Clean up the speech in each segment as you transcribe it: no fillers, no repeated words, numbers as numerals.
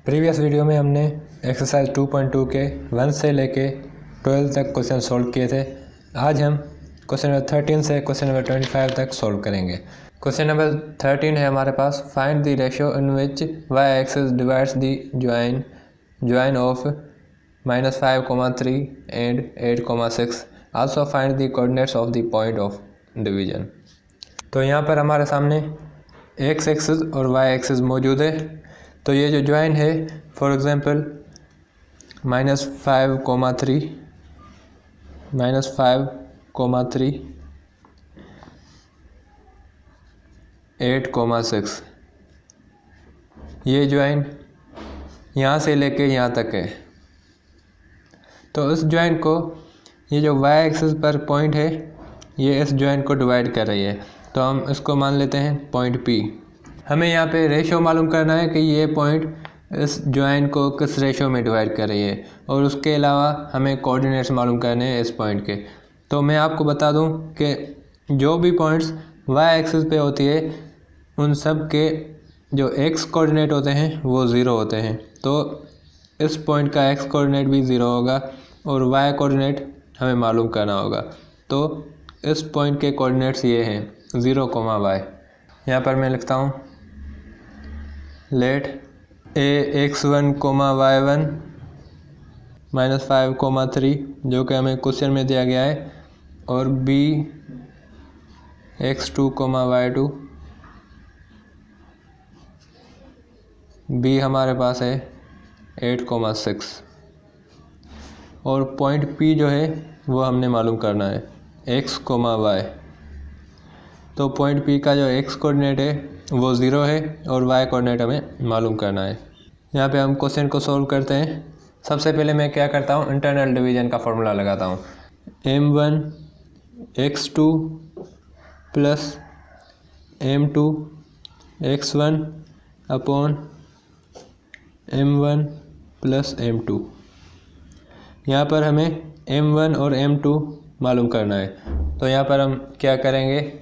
Previous video में हमने exercise 2.2 के 1 से लेके 12 तक क्वेश्चन सॉल्व किए थे। आज हम क्वेश्चन नंबर 13 से क्वेश्चन नंबर 25 तक सॉल्व करेंगे। क्वेश्चन नंबर 13 है हमारे पास, find the ratio in which y axis divides the join of -5,3 and 8,6। Also find the coordinates of the point of division. तो यहाँ पर हमारे सामने एक्स एक्सिस और वाई एक्सिस मौजूद है। तो ये जो ज्वाइन है, फॉर एग्जांपल -5,3 8,6, ये ज्वाइन यहाँ से लेके यहाँ तक है। तो इस ज्वाइन को, ये जो वाई एक्सिस पर पॉइंट है, ये इस ज्वाइन को डिवाइड कर रही है। तो हम इसको मान लेते हैं पॉइंट पी। हमें यहाँ पे रेशो मालूम करना है कि ये पॉइंट इस ज्वाइन को किस रेशो में डिवाइड कर रही है, और उसके अलावा हमें कोऑर्डिनेट्स मालूम करने हैं इस पॉइंट के। तो मैं आपको बता दूं कि जो भी पॉइंट्स वाई एक्सिस पे होती है, उन सब के जो एक्स कोऑर्डिनेट होते हैं वो ज़ीरो होते हैं। तो इस पॉइंट का एक्स कोऑर्डिनेट भी ज़ीरो होगा और वाई कोऑर्डिनेट हमें मालूम करना होगा। तो इस पॉइंट के कोऑर्डिनेट्स ये हैं 0, y। यहाँ पर मैं लिखता हूँ लेट x1, y1 -5,3 जो कि हमें क्वेश्चन में दिया गया है, और b x2, y2 b हमारे पास है 8,6, और पॉइंट p जो है वो हमने मालूम करना है x, y। तो पॉइंट p का जो x कोऑर्डिनेट है वो 0 है और y कोऑर्डिनेट हमें मालूम करना है। यहाँ पे हम क्वेश्चन को सॉल्व करते हैं। सबसे पहले मैं क्या करता हूँ, इंटरनल डिवीजन का फॉर्मूला लगाता हूँ। m1 x2 plus m2 x1 upon m1 plus m2। यहाँ पर हमें m1 और m2 मालूम करना है। तो यहाँ पर हम क्या करेंगे,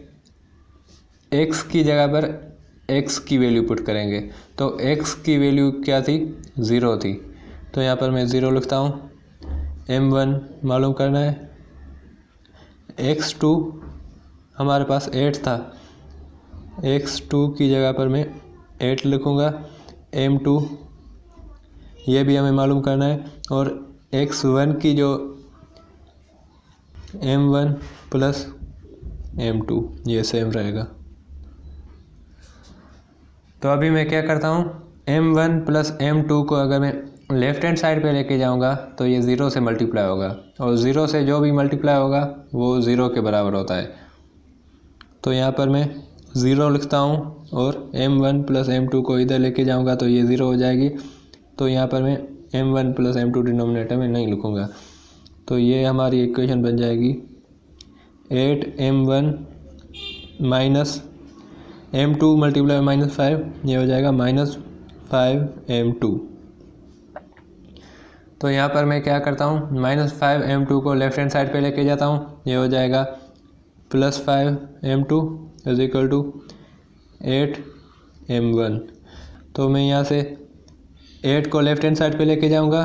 x की जगह पर x की वैल्यू पुट करेंगे। तो x की वैल्यू क्या थी, 0 थी। तो यहाँ पर मैं 0 लिखता हूँ। m1 मालूम करना है, x2 हमारे पास 8 था, x2 की जगह पर मैं 8 लिखूँगा। m2 ये भी हमें मालूम करना है, और x1 की जो m1 प्लस m2 ये सेम रहेगा। तो अभी मैं क्या करता हूँ, m1 प्लस m2 को अगर मैं लेफ्ट हैंड साइड पे लेके जाऊँगा तो ये 0 से मल्टीप्लाई होगा, और 0 से जो भी मल्टीप्लाई होगा वो 0 के बराबर होता है। तो यहाँ पर मैं 0 लिखता हूँ, और m1 प्लस m2 को इधर लेके जाऊँगा तो ये 0 हो जाएगी। तो यहाँ पर मैं m1 प्लस m2 डिनोमिनेटर में नहीं लिखूँगा। तो ये हमारी इक्वेशन बन जाएगी 8m1 माइनस m2 मल्टीप्लाई -5, ये हो जाएगा -5m2। तो यहाँ पर मैं क्या करता हूँ, -5m2 को लेफ्ट हैंड साइड पे लेके जाता हूँ, ये हो जाएगा +5m2 is equal to 8m1। तो मैं यहाँ से 8 को लेफ्ट हैंड साइड पे लेके जाऊँगा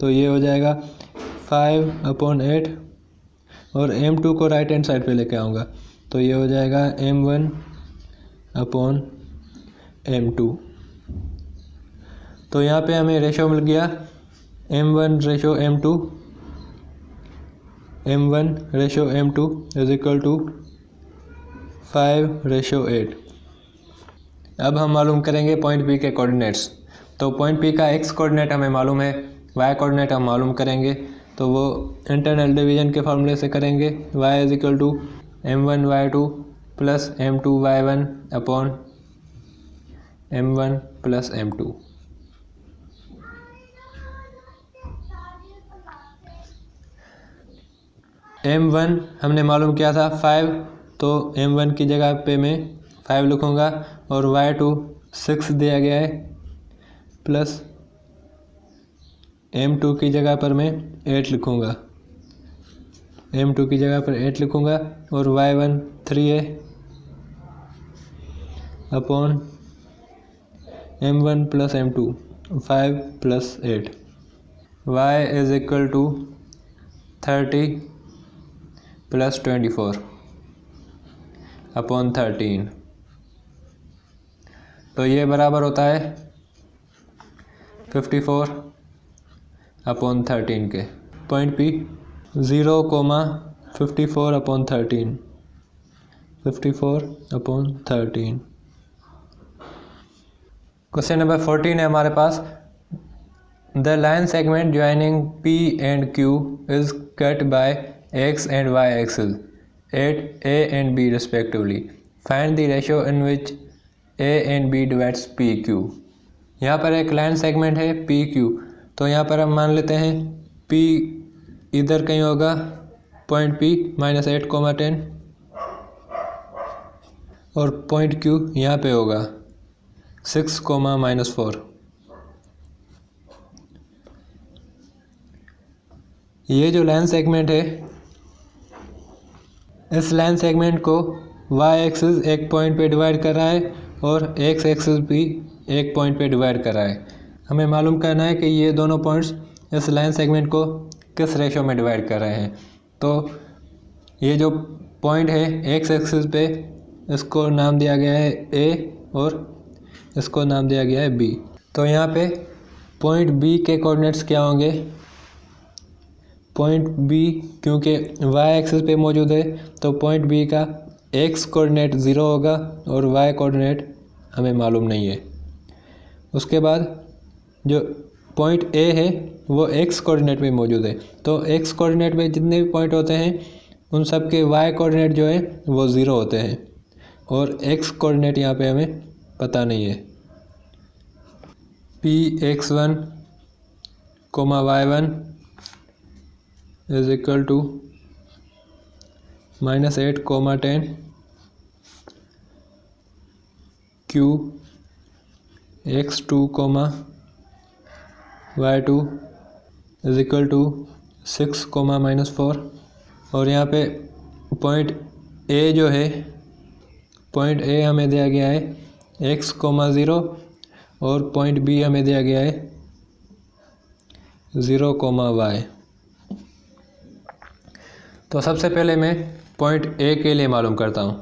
तो ये हो जाएगा 5/8, और m2 को राइट हैंड साइड पे लेके आऊँगा तो ये हो जाएगा m1/m2। तो यहाँ पे हमें रेशो मिल गया m1 ratio m2 is equal to 5/8। अब हम मालूम करेंगे पॉइंट P के कोऑर्डिनेट्स। तो पॉइंट P का x कोऑर्डिनेट हमें मालूम है, y कोऑर्डिनेट हम मालूम करेंगे। तो वो इंटरनल डिवीजन के फॉर्मूले से करेंगे। y is equal to m1 y2 plus m2 y1 upon m1 plus m2। m1 हमने मालूम किया था 5, तो m1 की जगह पे मैं 5 लिखूँगा, और y2 6 दिया गया है, प्लस m2 की जगह पर मैं 8 लिखूँगा। m2 की जगह पर 8 लिखूँगा, और y1 3 है upon m1 plus m2। 5 + 8। y is equal to 30 + 24 upon 13। तो ये बराबर होता है 54 अपॉन 13 के। Point P 0,54 upon 13, 54 upon 13। Question number 14 है हमारे पास। The line segment joining P and Q is cut by X and Y axis at A and B respectively. Find the ratio in which A and B divides PQ. यहाँ पर एक line segment है PQ, तो यहाँ पर हम मान लेते हैं P इधर कहीं होगा पॉइंट P -8,10 और पॉइंट Q यहाँ पे होगा 6,-4। ये जो लाइन सेगमेंट है, इस लाइन सेगमेंट को y एक्सिस एक पॉइंट पे डिवाइड कर रहा है और x एक्सिस भी एक पॉइंट पे डिवाइड कर रहा है। हमें मालूम करना है कि ये दोनों पॉइंट्स इस लाइन सेगमेंट को किस रेशो में डिवाइड कर रहे हैं। तो ये जो पॉइंट है x एक्सिस पे, इसको नाम दिया गया है a और इसको नाम दिया गया है b। तो यहाँ पे पॉइंट b के कोऑर्डिनेट्स क्या होंगे? पॉइंट B क्योंकि y एक्सिस पे मौजूद है तो पॉइंट B का x कोऑर्डिनेट 0 होगा और y कोऑर्डिनेट हमें मालूम नहीं है। उसके बाद जो पॉइंट A है वो x कोऑर्डिनेट में मौजूद है, तो x कोऑर्डिनेट में जितने भी पॉइंट होते हैं उन सब के y कोऑर्डिनेट जो है वो 0 होते हैं और x कोऑर्डिनेट यहाँ पे हमें पता नहीं है। Px1, y1 is equal to -8,10 Q x2, y2 is equal to 6, -4। और यहाँ पे पॉइंट A जो है, पॉइंट A हमें दिया गया है x, 0 और पॉइंट B हमें दिया गया है 0, y। तो सबसे पहले मैं पॉइंट A के लिए मालूम करता हूँ।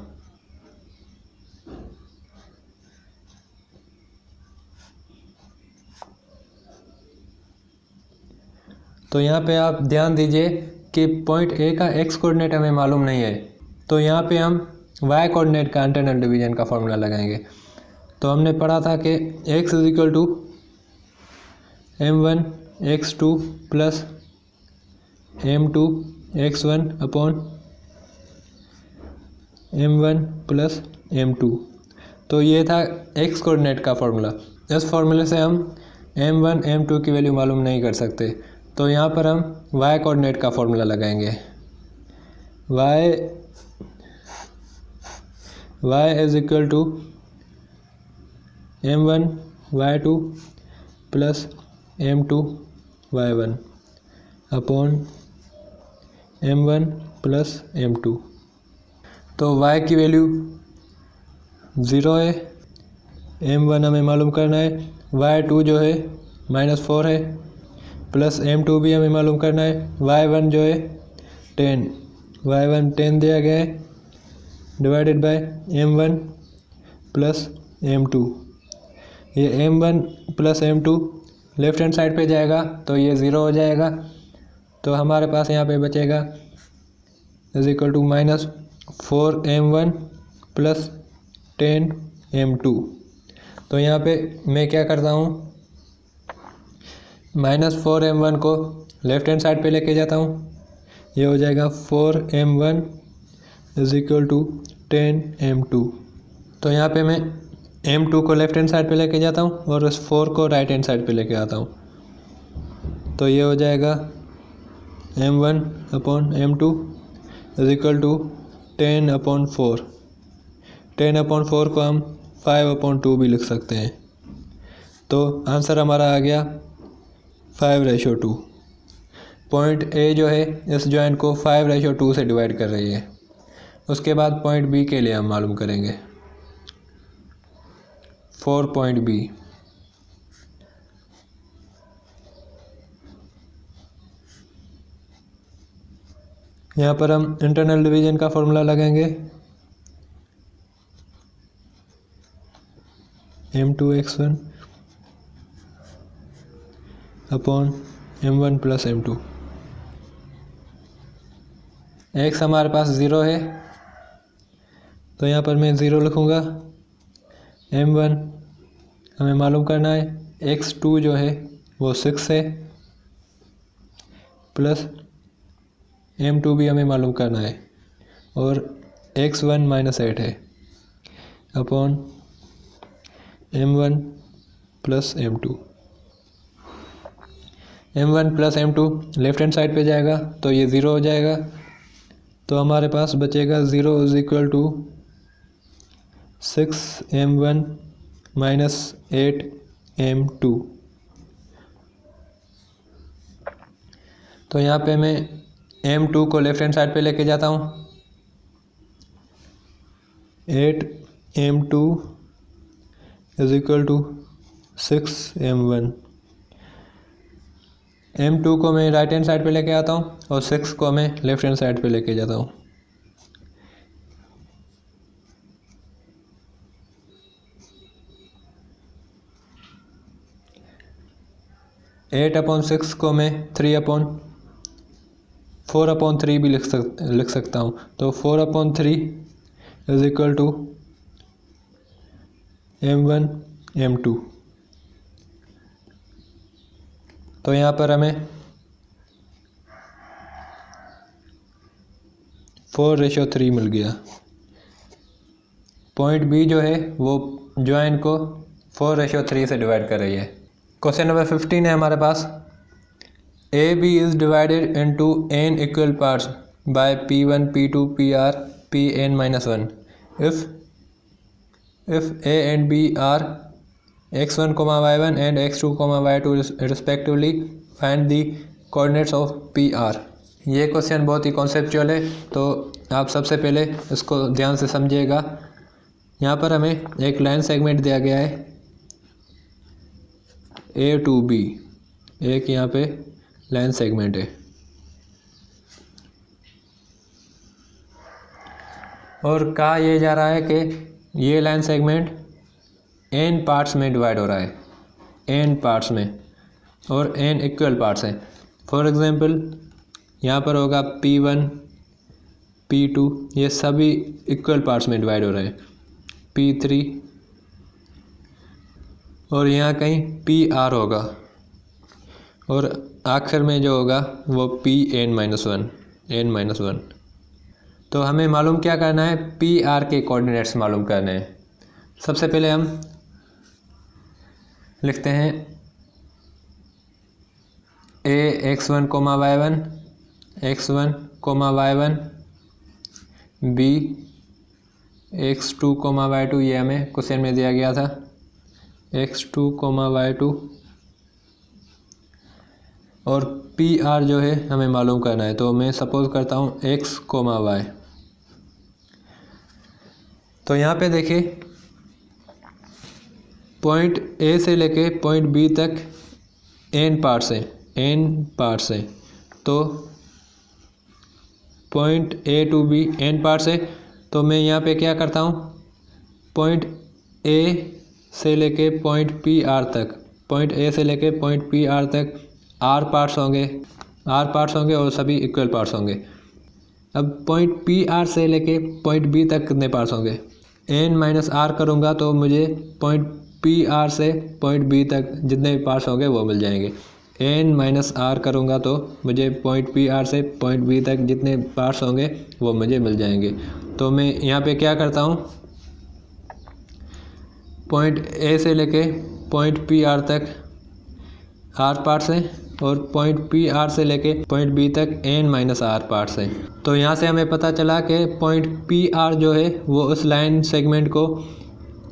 तो यहाँ पे आप ध्यान दीजिए कि पॉइंट A का x कोऑर्डिनेट हमें मालूम नहीं है, तो यहाँ पे हम y कोऑर्डिनेट का इंटरनल डिवीजन का फॉर्मूला लगाएंगे। तो हमने पढ़ा था कि x is equal to m1 x2 plus m2 x1 upon m1 plus m2। तो ये था x कोऑर्डिनेट का फॉर्मूला। इस फॉर्मूले से हम m1 m2 की वैल्यू मालूम नहीं कर सकते, तो यहाँ पर हम y कोऑर्डिनेट का फॉर्मूला लगाएंगे। y is equal to m1 y2 plus m2 y1 upon m1 plus m2। तो y की वैल्यू 0 है, m1 हमें मालूम करना है, y2 जो है -4 है, प्लस m2 भी हमें मालूम करना है, y1 जो है 10, y1 10 दिया गया है, divided by m1 plus m2। ये m1 plus m2 left hand side पे जाएगा तो ये 0 हो जाएगा, तो हमारे पास यहाँ पे बचेगा is equal to -4m1 plus 10m2। तो यहाँ पे मैं क्या करता हूँ, -4m1 को लेफ्ट हैंड साइड पे लेके जाता हूँ, ये हो जाएगा 4m1 is equal to 10m2। तो यहाँ पे मैं m2 को लेफ्ट हैंड साइड पे लेके जाता हूँ और उस 4 को राइट हैंड साइड पे लेके आता हूँ, तो ये हो जाएगा m1 upon m2 is equal to 10/4। 10/4 को हम 5/2 भी लिख सकते हैं। तो आंसर हमारा आ गया 5:2। पॉइंट A जो है इस जॉइंट को 5:2 से डिवाइड कर रही है। उसके बाद पॉइंट B के लिए हम मालूम करेंगे। 4 पॉइंट B, यहाँ पर हम इंटरनल डिवीजन का फॉर्मूला लगाएंगे, m2x1 upon m1 plus m2। x हमारे पास 0 है तो यहाँ पर मैं 0 लिखूँगा। m1 हमें मालूम करना है, x2 जो है वो 6 है, प्लस m2 भी हमें मालूम करना है, और x1 माइनस 8 है, upon m1 plus m2। m1 plus m2 left hand side पे जाएगा तो ये 0 हो जाएगा, तो हमारे पास बचेगा 0 is equal to 6m1 minus 8m2। तो यहाँ पे मैं m2 को लेफ्ट हैंड साइड पे लेके जाता हूँ, 8m2 is equal to 6m1। m2 को मैं राइट हैंड साइड पे लेके आता हूँ और 6 को मैं लेफ्ट हैंड साइड पे लेके जाता हूँ। एट अपॉन 6 को मैं 4/3 भी लिख सकता हूँ, तो 4/3 is equal to m1 m2। तो यहाँ पर हमें 4:3 मिल गया। पॉइंट बी जो है वो ज्वाइन को 4:3 से डिवाइड कर रही है। क्वेश्चन नंबर 15 है हमारे पास, A B is divided into n equal parts by p1 p2 pr pn-1 if a and b are x1, y1 and x2, y2 respectively, find the coordinates of pr। ये question बहुत ही conceptual है, तो आप सबसे पहले इसको ध्यान से समझिएगा। यहाँ पर हमें एक लाइन सेगमेंट दिया गया है ए टू बी, एक यहाँ पे लाइन सेगमेंट है, और कहा यह जा रहा है कि ये लाइन सेगमेंट n पार्ट्स में डिवाइड हो रहा है, n पार्ट्स में, और n इक्वल पार्ट्स हैं। फॉर एग्जांपल यहाँ पर होगा p1 p2, ये सभी इक्वल पार्ट्स में डिवाइड हो रहे हैं, p3, और यहाँ कहीं pr होगा, और आखिर में जो होगा वो n-1। तो हमें मालूम क्या करना है, pr के कोऑर्डिनेट्स मालूम करने हैं। सबसे पहले हम लिखते हैं a x1, y1 x1, y1, b x2, y2, ये हमें क्वेश्चन में दिया गया था, x2, y2, और pr जो है हमें मालूम करना है। तो मैं सपोज करता हूँ x, y। तो यहाँ पे देखिए पॉइंट ए से लेके पॉइंट बी तक n पार्ट्स हैं, तो point A to B n parts है, तो मैं यहाँ पे क्या करता हूँ, पॉइंट ए से लेके पॉइंट पी आर तक r पार्ट्स होंगे और सभी इक्वल पार्ट्स होंगे। अब पॉइंट पी आर से लेके पॉइंट बी तक कितने पार्ट्स होंगे, n-r करूँगा तो मुझे पॉइंट पी आर से पॉइंट बी तक जितने पार्ट्स होंगे वो मिल जाएंगे। n-r करूँगा तो मुझे पॉइंट पी आर से पॉइंट बी तक जितने पार्ट्स होंगे वो मुझे मिल जाएंगे। तो मैं यहाँ पे क्या करता हूँ, पॉइंट ए से लेके पॉइंट पी आर तक r पार्ट्स हैं, और पॉइंट पी आर से लेके पॉइंट बी तक n-r पार्ट्स हैं। तो यहाँ से हमें पता चला कि पॉइंट पी आर जो है वो उस लाइन सेगमेंट को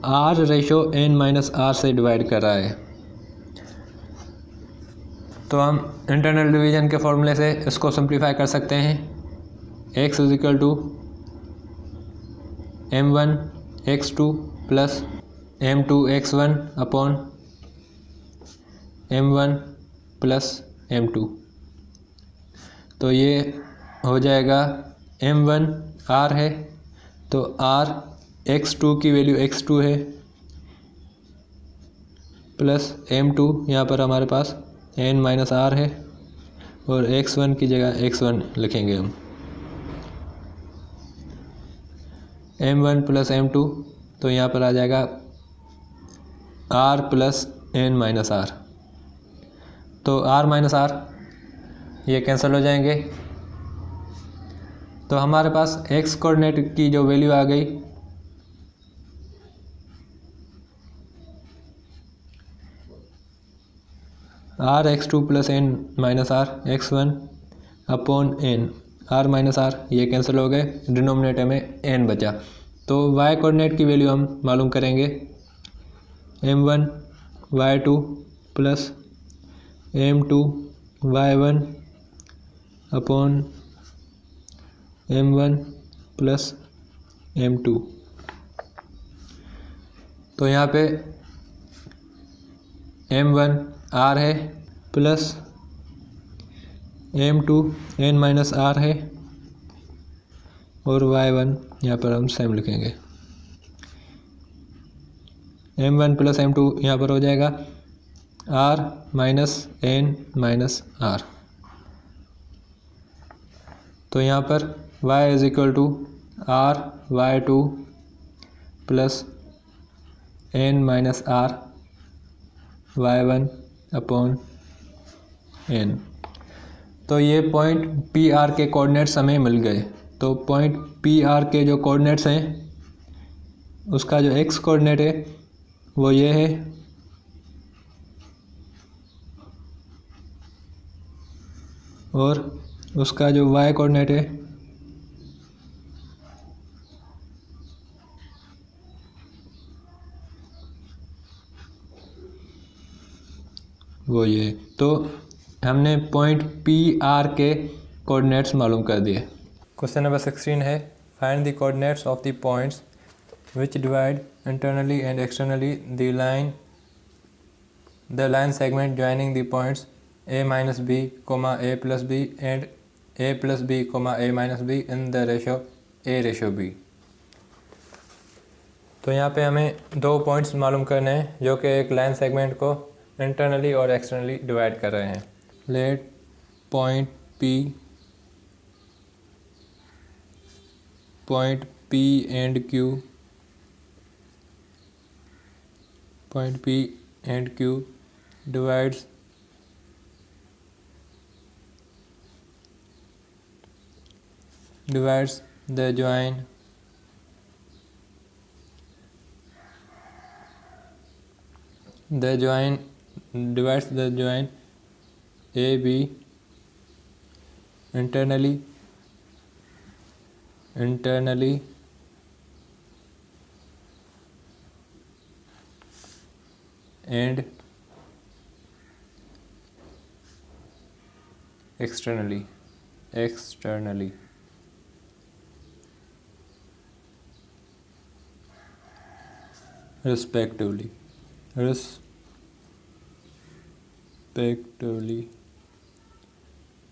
r/n-r से डिवाइड कर रहा है। तो हम इंटरनल डिवीजन के फॉर्मूले से इसको सिंप्लीफाई कर सकते हैं। x is equal to m1 x2 plus m2 x1 upon m1 plus m2। तो ये हो जाएगा m1 r है तो r x2 की वैल्यू x2 है प्लस m2 यहाँ पर हमारे पास n माइनस r है और x1 की जगह x1 लिखेंगे हम। m1 प्लस m2 तो यहाँ पर आ जाएगा r plus n minus r, तो r माइनस r ये कैंसिल हो जाएंगे। तो हमारे पास x कोऑर्डिनेट की जो वैल्यू आ गई r x2 plus n minus r x1 upon n, r minus r ये कैंसिल हो गए, डिनोमिनेटर में n बचा। तो y कोऑर्डिनेट की वैल्यू हम मालूम करेंगे m1 y2 plus m2 y1 upon m1 plus m2। तो यहाँ पे m1 r है plus m2 n minus r है और y1 यहाँ पर हम सेम लिखेंगे। m1 प्लस m2 यहाँ पर हो जाएगा r minus n minus r। तो यहाँ पर y is equal to r y2 plus n minus r y1 upon n। तो ये पॉइंट पी आर के कोऑर्डिनेट्स हमें मिल गए। तो पॉइंट पी आर के जो कोऑर्डिनेट्स हैं उसका जो x कोऑर्डिनेट है वो ये है और उसका जो y कोऑर्डिनेट है वो ये। तो हमने पॉइंट पी आर के कोऑर्डिनेट्स मालूम कर दिए। क्वेश्चन नंबर 16 है find the coordinates of the points which divide internally and externally the line segment joining the points a minus b comma a plus b and a plus b comma a minus b in the ratio a ratio b। तो यहाँ पे हमें दो points मालूम करने हैं जो कि एक लाइन सेगमेंट को इंटरनली और एक्सटर्नली डिवाइड कर रहे हैं। Let point P and Q divides the join AB internally and externally respectively।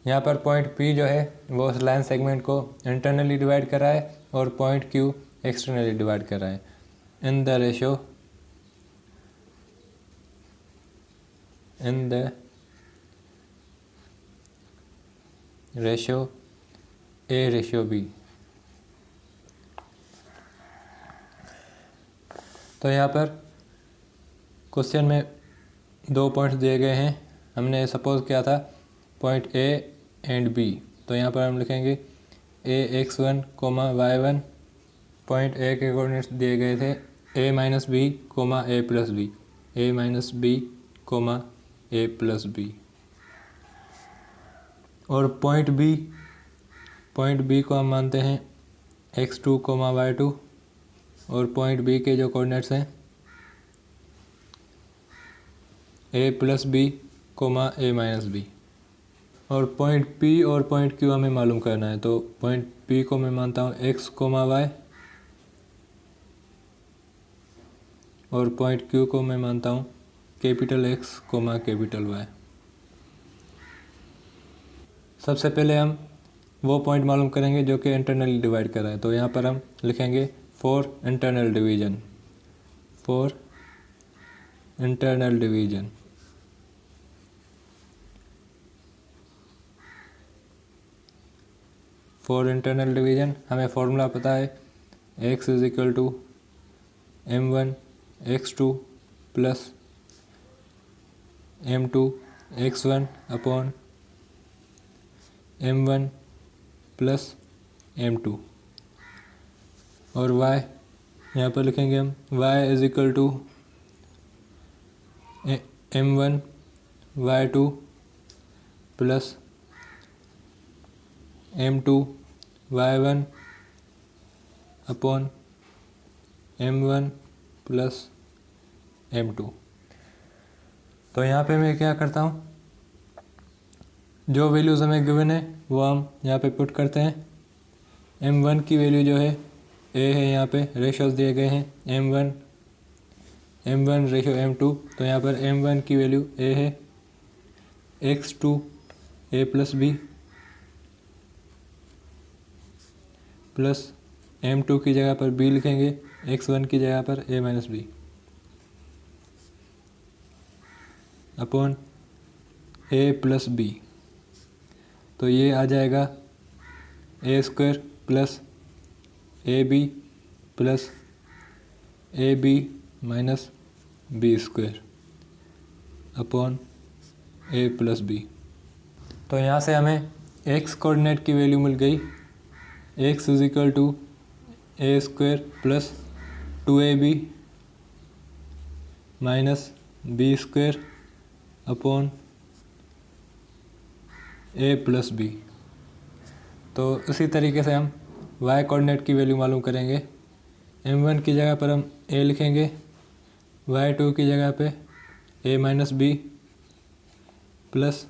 यहाँ पर पॉइंट P जो है वो उस लाइन सेगमेंट को इंटरनली डिवाइड कर रहा है और पॉइंट Q एक्सटर्नली डिवाइड कर रहा है इन the ratio A ratio B। तो यहाँ पर क्वेश्चन में दो पॉइंट्स दिए गए हैं, हमने सपोज किया था पॉइंट A एंड B। तो यहाँ पर हम लिखेंगे AX1 comma Y1, point A के कोऑर्डिनेट्स दिए गए थे A minus b comma A plus b, A minus b comma A plus b. और पॉइंट B को हम मानते हैं X2 कोमा Y2 और पॉइंट B के जो कोऑर्डिनेट्स हैं A plus b comma A minus b. और पॉइंट P और पॉइंट Q हमें मालूम करना है। तो पॉइंट P को मैं मानता हूँ X कोमा Y और पॉइंट Q को मैं मानता हूँ capital X comma capital Y। सबसे पहले हम वो पॉइंट मालूम करेंगे जो कि इंटरनली डिवाइड कर रहा है। तो यहाँ पर हम लिखेंगे for internal division, for internal division. For internal division हमें फॉर्मूला पता है, x is equal to m1 x2 plus m2 x1 upon m1 plus m2, और y यहाँ पर लिखेंगे हम y is equal to m1 y2 plus m2 y1 upon m1 plus m2। तो यहाँ पे मैं क्या करता हूँ, जो वैल्यूज़ हमें गिवन है वो हम यहाँ पे पुट करते हैं। m1 की वैल्यू जो है a है, यहाँ पे रेशोज दिए गए हैं m1 रेशो m2। तो यहाँ पर m1 की वैल्यू a है x2 a plus b plus m2 की जगह पर b लिखेंगे, x1 की जगह पर a minus b upon a plus b। तो ये आ जाएगा a square plus a b plus a b minus b square upon a plus b. तो यहाँ से हमें x कोऑर्डिनेट की वैल्यू मिल गई, x is equal to a square plus 2ab minus b square upon a plus b. तो उसी तरीके से हम y कोऑर्डिनेट की वैल्यू मालूम करेंगे। m1 की जगह पर हम a लिखेंगे, y2 की जगह पे a minus B plus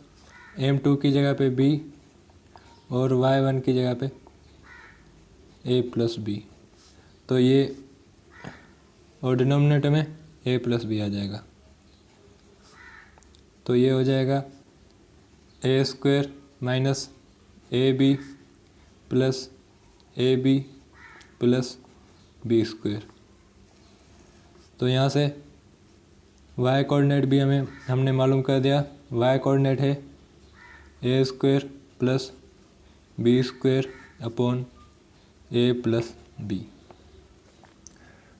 m2 की जगह पे b और y1 की जगह पे a प्लस बी। तो ये और डिनोमिनेटर में a प्लस बी आ जाएगा। तो ये हो जाएगा a square minus a b plus a b plus b square. तो यहाँ से y कोऑर्डिनेट भी हमने मालूम कर दिया। y कोऑर्डिनेट है a square plus b square upon a plus b.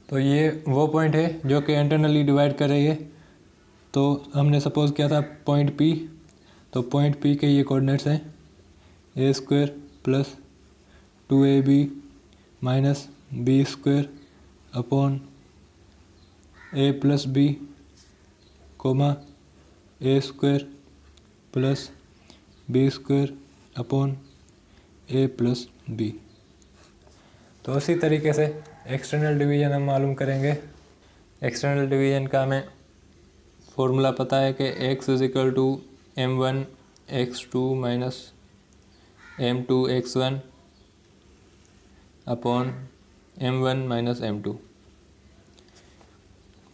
तो ये वो पॉइंट है जो कि इंटरनली डिवाइड कर रही है। तो हमने सपोज किया था पॉइंट P, तो पॉइंट P के ये कोऑर्डिनेट्स हैं a square plus 2ab minus b square upon a plus b comma a square plus b square upon a plus b. तो उसी तरीके से एक्सटर्नल डिवीज़न हम मालूम करेंगे। एक्सटर्नल डिवीज़न का हमें फॉर्मूला पता है कि x is equal to m1 x2 minus m2 x1 upon m1 minus m2।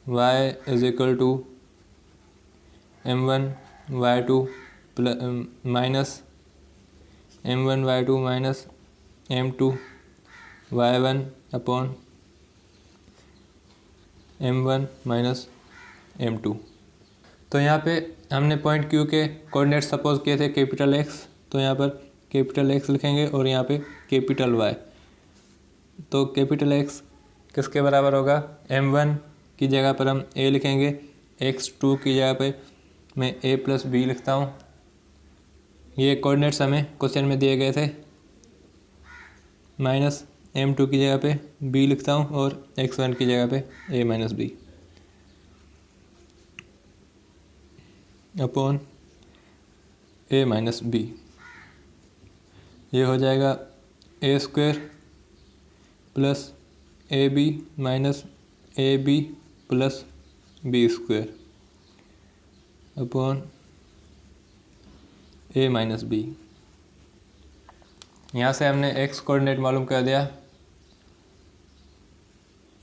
y is equal to m1 y2 minus m1 y2 minus m2 y1 upon m1 minus m2। तो यहाँ पे हमने point Q के coordinate suppose किए थे capital X, तो यहाँ पर कैपिटल X लिखेंगे और यहाँ पे कैपिटल Y। तो कैपिटल X किसके बराबर होगा, m1 की जगह पर हम a लिखेंगे, x2 की जगह पे मैं a प्लस बी लिखता हूँ। ये कोऑर्डिनेट्स हमें क्वेश्चन में दिए गए थे। माइनस m2 की जगह पे b लिखता हूँ और x1 की जगह पे a minus b upon a minus b. ये हो जाएगा a square plus a b minus a b plus b square upon a minus b. यहाँ से हमने एक्स कोऑर्डिनेट मालूम कर दिया,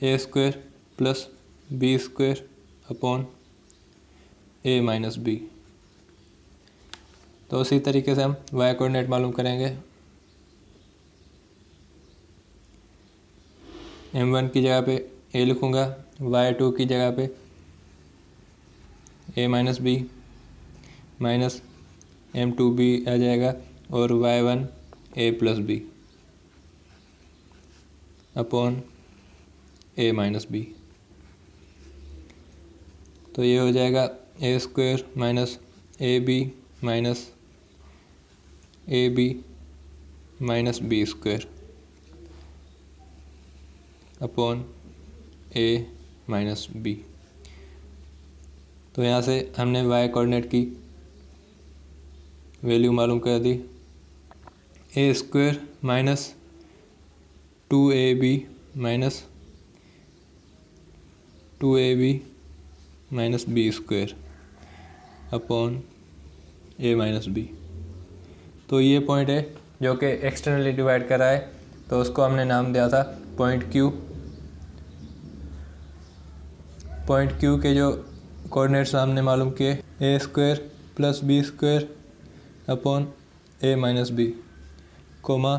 a square plus b square upon a minus b. तो उसी तरीके से हम वाई कोऑर्डिनेट मालूम करेंगे। m1 की जगह पे a लिखूँगा, y2 की जगह पे a minus b minus m2b आ जाएगा और y1 a plus b upon a minus b. तो ये हो जाएगा a square minus a b minus a b minus b square upon a minus b. तो यहाँ से हमने y कोऑर्डिनेट की वैल्यू मालूम कर दी, a square minus 2ab minus 2ab minus b square upon a minus b. तो ये पॉइंट है जो कि एक्सटर्नली डिवाइड कर रहा है, तो उसको हमने नाम दिया था पॉइंट Q। पॉइंट Q के जो कोऑर्डिनेट्स हमने मालूम किए, a square plus b square upon a minus b, comma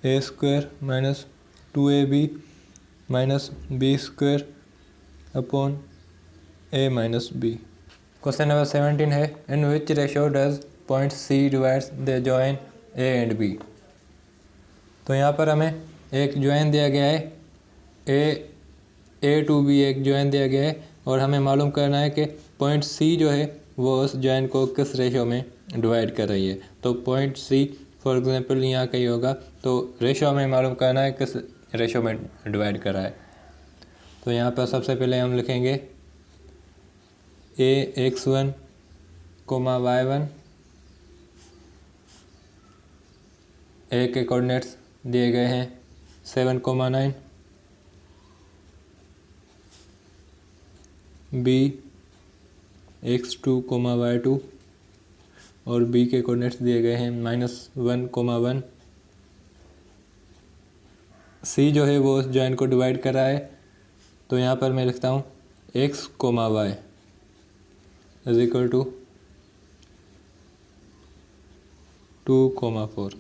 a square minus 2ab minus b square upon a minus b. Question number 17 है, in which ratio does point C divides the join A and B। तो यहाँ पर हमें एक join दिया गया है, A to B एक जॉइन दिया गया है और हमें मालूम करना है कि पॉइंट C जो है वो उस जॉइन को किस रेशो में डिवाइड कर रही है। तो पॉइंट C फॉर एग्जांपल यहाँ कहीं होगा, तो रेशो हमें मालूम करना है किस रेशो में डिवाइड कर रहा है। तो यहाँ पर सबसे पहले हम लिखेंगे ax1 y1, ए के कोऑर्डिनेट्स दिए गए हैं 7, 9, बी x2, y2 और बी के कोऑर्डिनेट्स दिए गए हैं -1, 1। सी जो है वो उस जॉइन को डिवाइड कर रहा है, तो यहाँ पर मैं लिखता हूँ x, y is equal to 2, 4।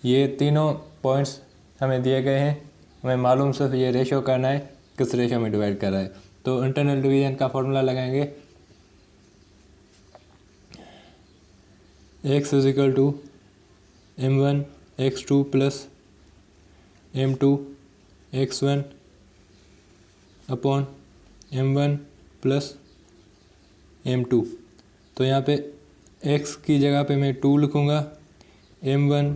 ये तीनों पॉइंट्स हमें दिए गए हैं, हमें मालूम सिर्फ ये रेशो करना है किस रेशो में डिवाइड कर रहा है। तो इंटरनल डिवीजन का फॉर्मूला लगाएंगे, x is equal to m1 x2 plus m2 x1 upon m1 plus m2। तो यहाँ पे x की जगह पे मैं 2 लिखूँगा, m1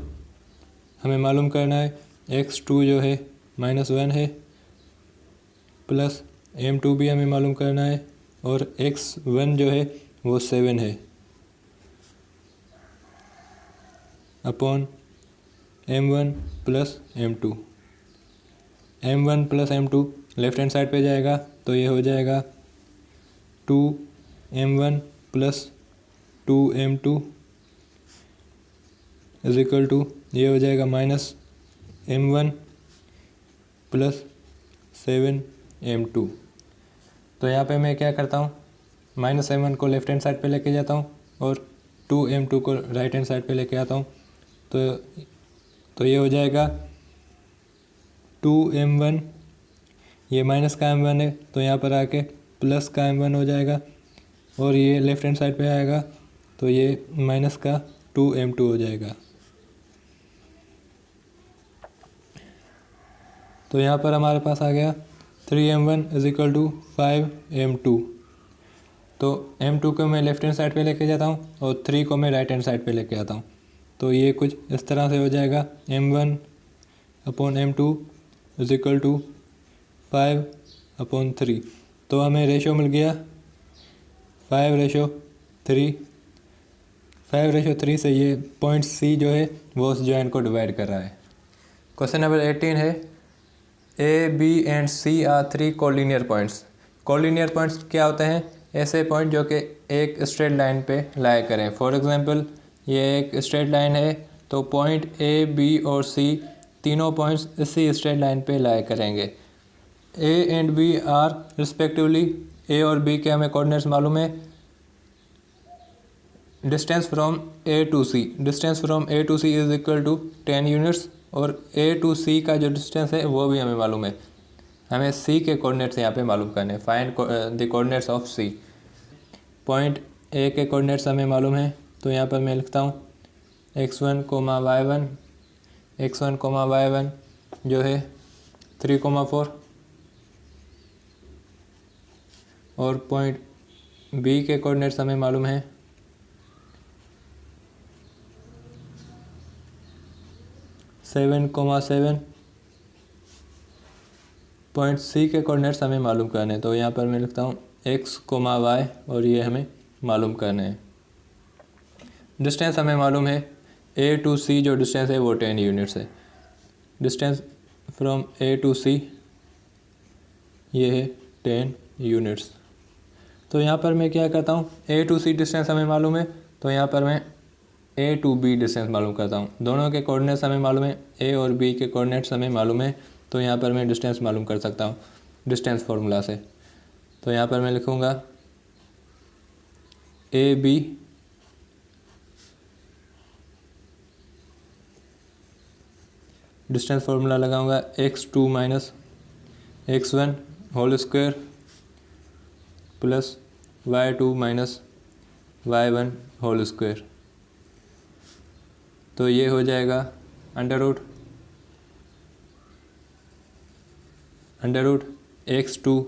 हमें मालूम करना है, x2 जो है -1 है, प्लस m2 भी हमें मालूम करना है और x1 जो है वो 7 है upon m1 plus m2। m1 plus m2 left hand side पे जाएगा, तो ये हो जाएगा 2m1 plus 2m2 is equal to, ये हो जाएगा -m1 प्लस 7m2। तो यहाँ पे मैं क्या करता हूँ, -m1 को लेफ्ट हैंड साइड पे लेके जाता हूँ और 2m2 को राइट हैंड साइड पे लेके आता हूँ। तो ये हो जाएगा 2m1, ये माइनस का m1 है तो यहाँ पर आके प्लस का m1 हो जाएगा और ये लेफ्ट हैंड साइड पे आएगा तो ये माइनस का 2m2 हो जाएगा। तो यहाँ पर हमारे पास आ गया 3m1 is equal to 5m2। तो m2 को मैं लेफ्ट हैंड साइड पे लेके जाता हूँ और 3 को मैं राइट हैंड साइड पे लेके आता हूँ। तो ये कुछ इस तरह से हो जाएगा, m1 upon m2 is equal to 5/3। तो हमें रेशो मिल गया 5/3। 5/3 से ये पॉइंट C जो है वो उस जॉइन को डिवाइड कर रहा है। क्वेश्चन नंबर 18 है, A, B and C are 3 collinear points. Collinear points क्या होते हैं? ऐसे पॉइंट जो कि एक स्ट्रेट लाइन पे लाया करें। फॉर एग्जांपल ये एक स्ट्रेट लाइन है, तो पॉइंट A, B और C तीनों पॉइंट्स इसी स्ट्रेट लाइन पे लाया करेंगे। A and B are respectively, A और B के हमें कोऑर्डिनेट्स मालूम है। Distance from A to C, distance from A to C is equal to 10 units और ए टू सी का जो डिस्टेंस है वो भी हमें मालूम है। हमें सी के कोऑर्डिनेट्स यहाँ पे मालूम करने हैं। Find the coordinates of C. Point A के कोऑर्डिनेट्स हमें मालूम है, तो यहाँ पर मैं लिखता हूँ x1, y1, x1, y1 जो है 3,4 और पॉइंट बी के कोऑर्डिनेट्स हमें मालूम है 7,7। पॉइंट सी के कोऑर्डिनेट्स हमें मालूम करने हैं, तो यहाँ पर मैं लिखता हूँ x, y और ये हमें मालूम करने हैं। डिस्टेंस हमें मालूम है ए टू सी जो डिस्टेंस है वो 10 यूनिट्स है। डिस्टेंस फ्रॉम ए टू सी ये है 10 यूनिट्स। तो यहाँ पर मैं क्या करता हूँ, ए टू सी डिस्टेंस हमें मालूम है, तो यहाँ पर मैं ए टू बी डिस्टेंस मालूम करता हूँ। दोनों के कोऑर्डिनेट्स हमें मालूम है, ए और बी के कोऑर्डिनेट्स हमें मालूम है, तो यहाँ पर मैं डिस्टेंस मालूम कर सकता हूँ डिस्टेंस फार्मूला से। तो यहाँ पर मैं लिखूँगा ए बी डिस्टेंस फार्मूला लगाऊंगा x2 minus x1 whole square plus y2 minus y1 whole square. तो ये हो जाएगा अंडर रूट x2,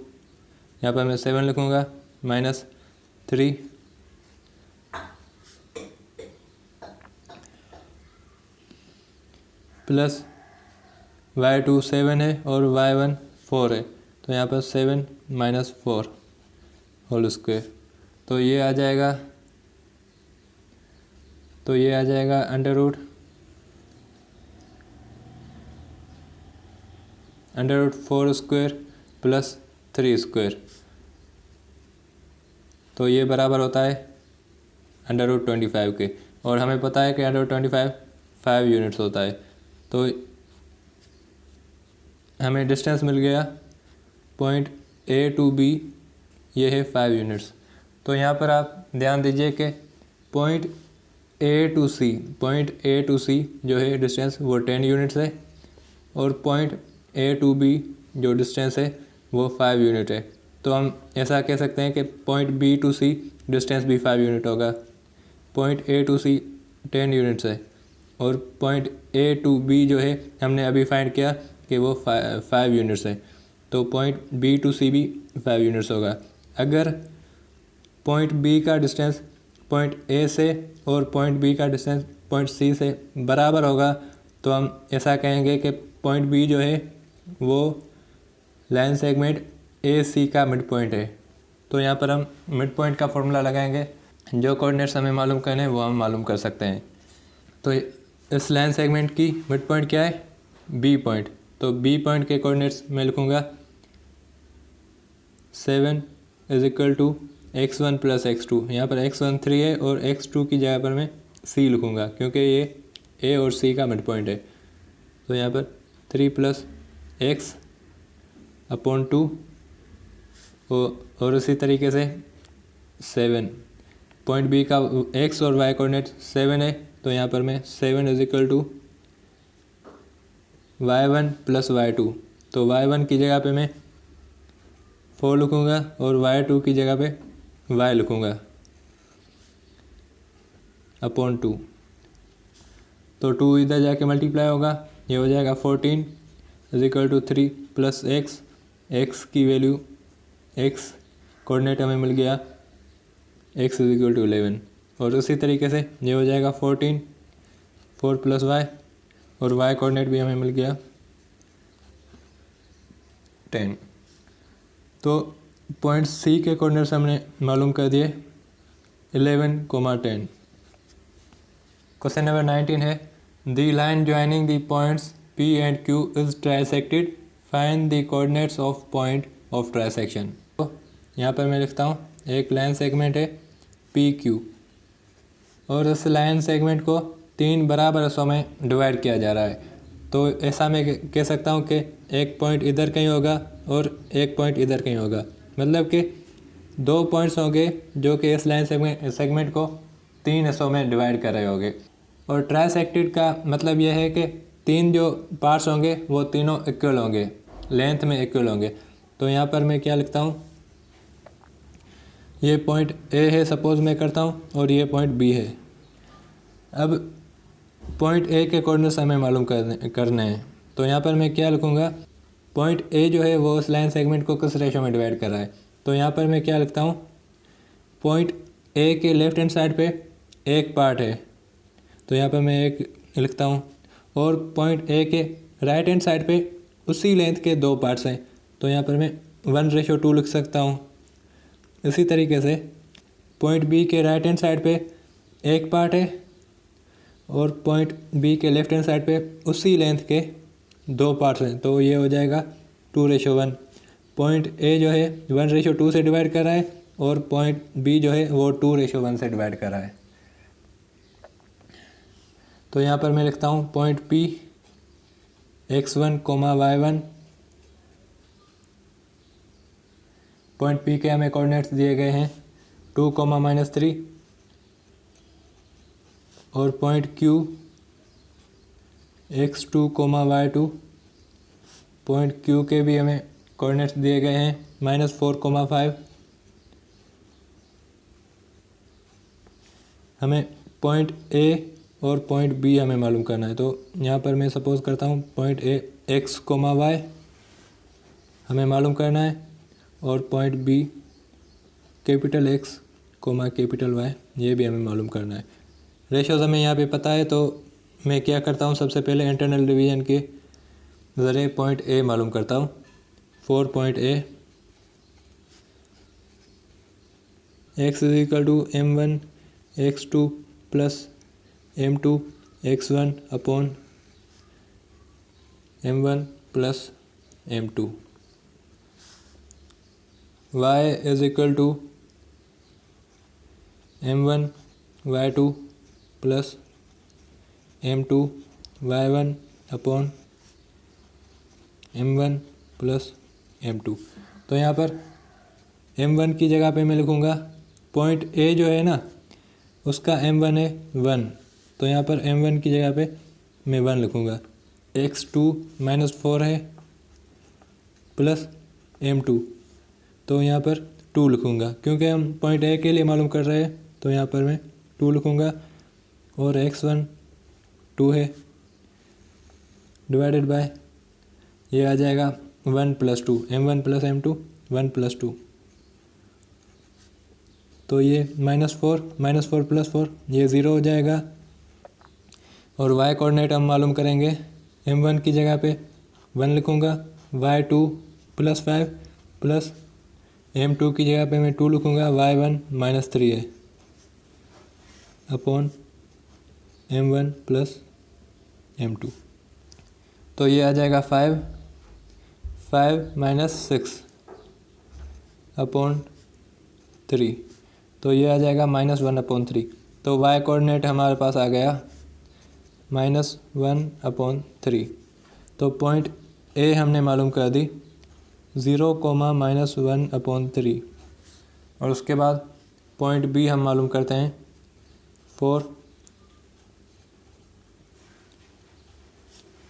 यहाँ पर मैं 7 लिखूँगा, माइनस 3 प्लस y2 7 है और y1 4 है, तो यहाँ पर 7 माइनस 4 होल स्क्वायर। तो ये आ जाएगा under root 4 square plus 3 square. तो ये बराबर होता है अंडर रूट 25 के, और हमें पता है कि अंडर रूट 25 5 यूनिट्स होता है। तो हमें डिस्टेंस मिल गया पॉइंट ए टू बी, ये है 5 यूनिट्स। तो यहाँ पर आप ध्यान दीजिए कि पॉइंट ए टू सी जो है डिस्टेंस वो 10 यूनिट्स है, और पॉइंट ए टू बी जो डिस्टेंस है वो 5 यूनिट है। तो हम ऐसा कह सकते हैं कि point B to C distance भी 5 यूनिट होगा। Point A to C 10 units है, और पॉइंट ए टू बी जो है हमने अभी फाइंड किया कि वो 5 यूनिट्स है, तो पॉइंट बी टू सी भी 5 यूनिट्स होगा। अगर पॉइंट बी का डिस्टेंस पॉइंट ए से और पॉइंट बी का डिस्टेंस पॉइंट सी से बराबर होगा, तो हम ऐसा कहेंगे कि पॉइंट बी जो है वो लाइन सेगमेंट ए सी का मिड पॉइंट है। तो यहाँ पर हम मिड पॉइंट का फॉर्मूला लगाएंगे, जो कोऑर्डिनेट्स हमें मालूम करने हैं वो हम मालूम कर सकते हैं। तो इस लाइन सेगमेंट की मिड पॉइंट क्या है, बी पॉइंट। तो बी पॉइंट के कोऑर्डिनेट्स मैं लिखूँगा 7 is equal to x1 plus x2। यहाँ पर x1 3 है और x2 की जगह पर मैं c लिखूँगा, क्योंकि ये a और c का मिड पॉइंट है। तो यहाँ पर 3 प्लस x अपॉन 2 और उसी तरीके से 7। पॉइंट बी का x और y कोऑर्डिनेट 7 है, तो यहाँ पर मैं 7 is equal to y1 plus y2। तो y1 की जगह पे मैं 4 लिखूँगा और y2 की जगह पे y लिखूँगा अपॉन 2। तो 2 इधर जाके मल्टीप्लाई होगा, ये हो जाएगा 14 is equal to 3 plus x की वैल्यू x कोऑर्डिनेट हमें मिल गया x इज इक्वल टू 11, और उसी तरीके से ये हो जाएगा 14 4 प्लस y, और y कोऑर्डिनेट भी हमें मिल गया 10। तो पॉइंट सी के कोऑर्डिनेट्स हमने मालूम कर दिए 11, 10। क्वेश्चन नंबर 19 है, the line joining the points P and Q is trisected, find the coordinates of point of trisection. तो यहाँ पर मैं लिखता हूँ एक लाइन सेगमेंट है PQ, और इस लाइन सेगमेंट को 3 बराबर हिस्सों में डिवाइड किया जा रहा है। तो ऐसा मैं कह सकता हूँ कि एक पॉइंट इधर कहीं होगा और एक पॉइंट इधर कहीं होगा, मतलब कि 2 पॉइंट्स होंगे जो कि इस लाइन सेगमेंट को 3 हिस्सों में डिवाइड कर रहे होंगे। और ट्राइसेक्टेड का मतलब यह है कि तीन जो पार्ट्स होंगे वो तीनों इक्वल होंगे, लेंथ में इक्वल होंगे। तो यहाँ पर मैं क्या लिखता हूँ, ये पॉइंट ए है सपोज़ मैं करता हूँ, और ये पॉइंट बी है। अब पॉइंट ए के कोऑर्डिनेट्स हमें मालूम करने हैं। तो यहाँ पर मैं क्या लिखूँगा, पॉइंट ए जो है वो उस लाइन सेगमेंट को किस रेशो में डिवाइड कर रहा है। तो यहाँ पर मैं क्या लिखता हूँ, पॉइंट ए के लेफ्ट हैंड साइड पे एक पार्ट है, तो यहाँ पर मैं एक लिखता हूँ, और पॉइंट ए के राइट हैंड साइड पे उसी लेंथ के दो पार्ट्स हैं, तो यहाँ पर मैं 1:2 लिख सकता हूँ। इसी तरीके से पॉइंट बी के राइट हैंड साइड पे एक पार्ट है, और पॉइंट बी के लेफ्ट हैंड साइड पे उसी लेंथ के दो पार्ट्स हैं, तो ये हो जाएगा 2:1। पॉइंट ए जो है 1:2 से डिवाइड कर रहा है, और पॉइंट बी जो है वो 2:1 से डिवाइड कर रहा है। तो यहाँ पर मैं लिखता हूँ point P x1, y1। Point P के हमें कोऑर्डिनेट्स दिए गए हैं 2, -3, और point Q x2, y2। Point Q के भी हमें कोऑर्डिनेट्स दिए गए हैं -4, 5। हमें पॉइंट ए और पॉइंट बी हमें मालूम करना है। तो यहाँ पर मैं सपोज़ करता हूँ पॉइंट ए x, y हमें मालूम करना है, और point B capital X, capital Y ये भी हमें मालूम करना है। रेशोज़ हमें यहाँ पे पता है, तो मैं क्या करता हूँ, सबसे पहले इंटरनल डिवीजन के ज़रिए पॉइंट ए मालूम करता हूँ। 4 point A x = m1 x2 + m2 x1 upon m1 + m2। y = m1 y2 + m2 y1 upon m1 + m2। तो यहाँ पर m1 की जगह पे मैं लिखूँगा, पॉइंट ए जो है ना उसका m1 है 1, तो यहाँ पर m1 की जगह पे मैं 1 लिखूँगा। x2 -4 है प्लस m2, तो यहाँ पर 2 लिखूँगा, क्योंकि हम पॉइंट ए के लिए मालूम कर रहे हैं, तो यहाँ पर मैं 2 लिखूँगा। और x1 2 है, डिवाइडेड बाय ये आ जाएगा 1 + 2, m1 + m2 1 + 2, तो ये -4 + 4 ये 0 हो जाएगा। और y कोऑर्डिनेट हम मालूम करेंगे, m1 की जगह पे 1 लिखूँगा, y2 + 5 प्लस m2 की जगह पे मैं 2 लिखूँगा, y1 -3 है अपॉन m1 + m2, तो ये आ जाएगा 5 -6 अपॉन 3, तो ये आ जाएगा -1/3। तो y कोऑर्डिनेट हमारे पास आ गया -1/3। तो पॉइंट ए हमने मालूम कर दी 0, -1/3, और उसके बाद पॉइंट बी हम मालूम करते हैं 4।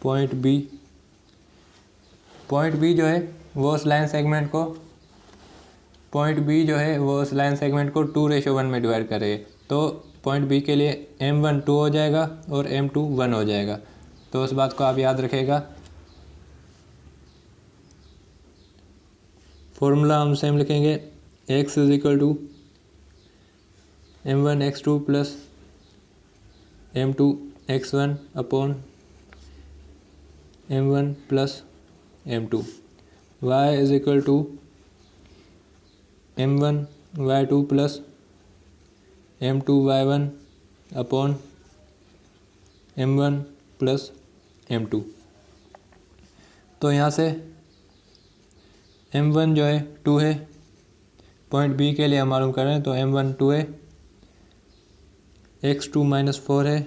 पॉइंट बी जो है वो उस लाइन सेगमेंट को 2:1 में डिवाइड कर रही है। तो पॉइंट बी के लिए m1 2 हो जाएगा और m2 1 हो जाएगा, तो उस बात को आप याद रखिएगा। फॉर्मूला हम सेम लिखेंगे, x = m1 x2 + m2 x1 upon m1 + m2। y = m1 y2 + m2 y1 upon m1 + m2। तो यहाँ से m1 जो है 2 है, पॉइंट बी के लिए हम मालूम कर रहे हैं, तो m1 2 है, x2 -4 है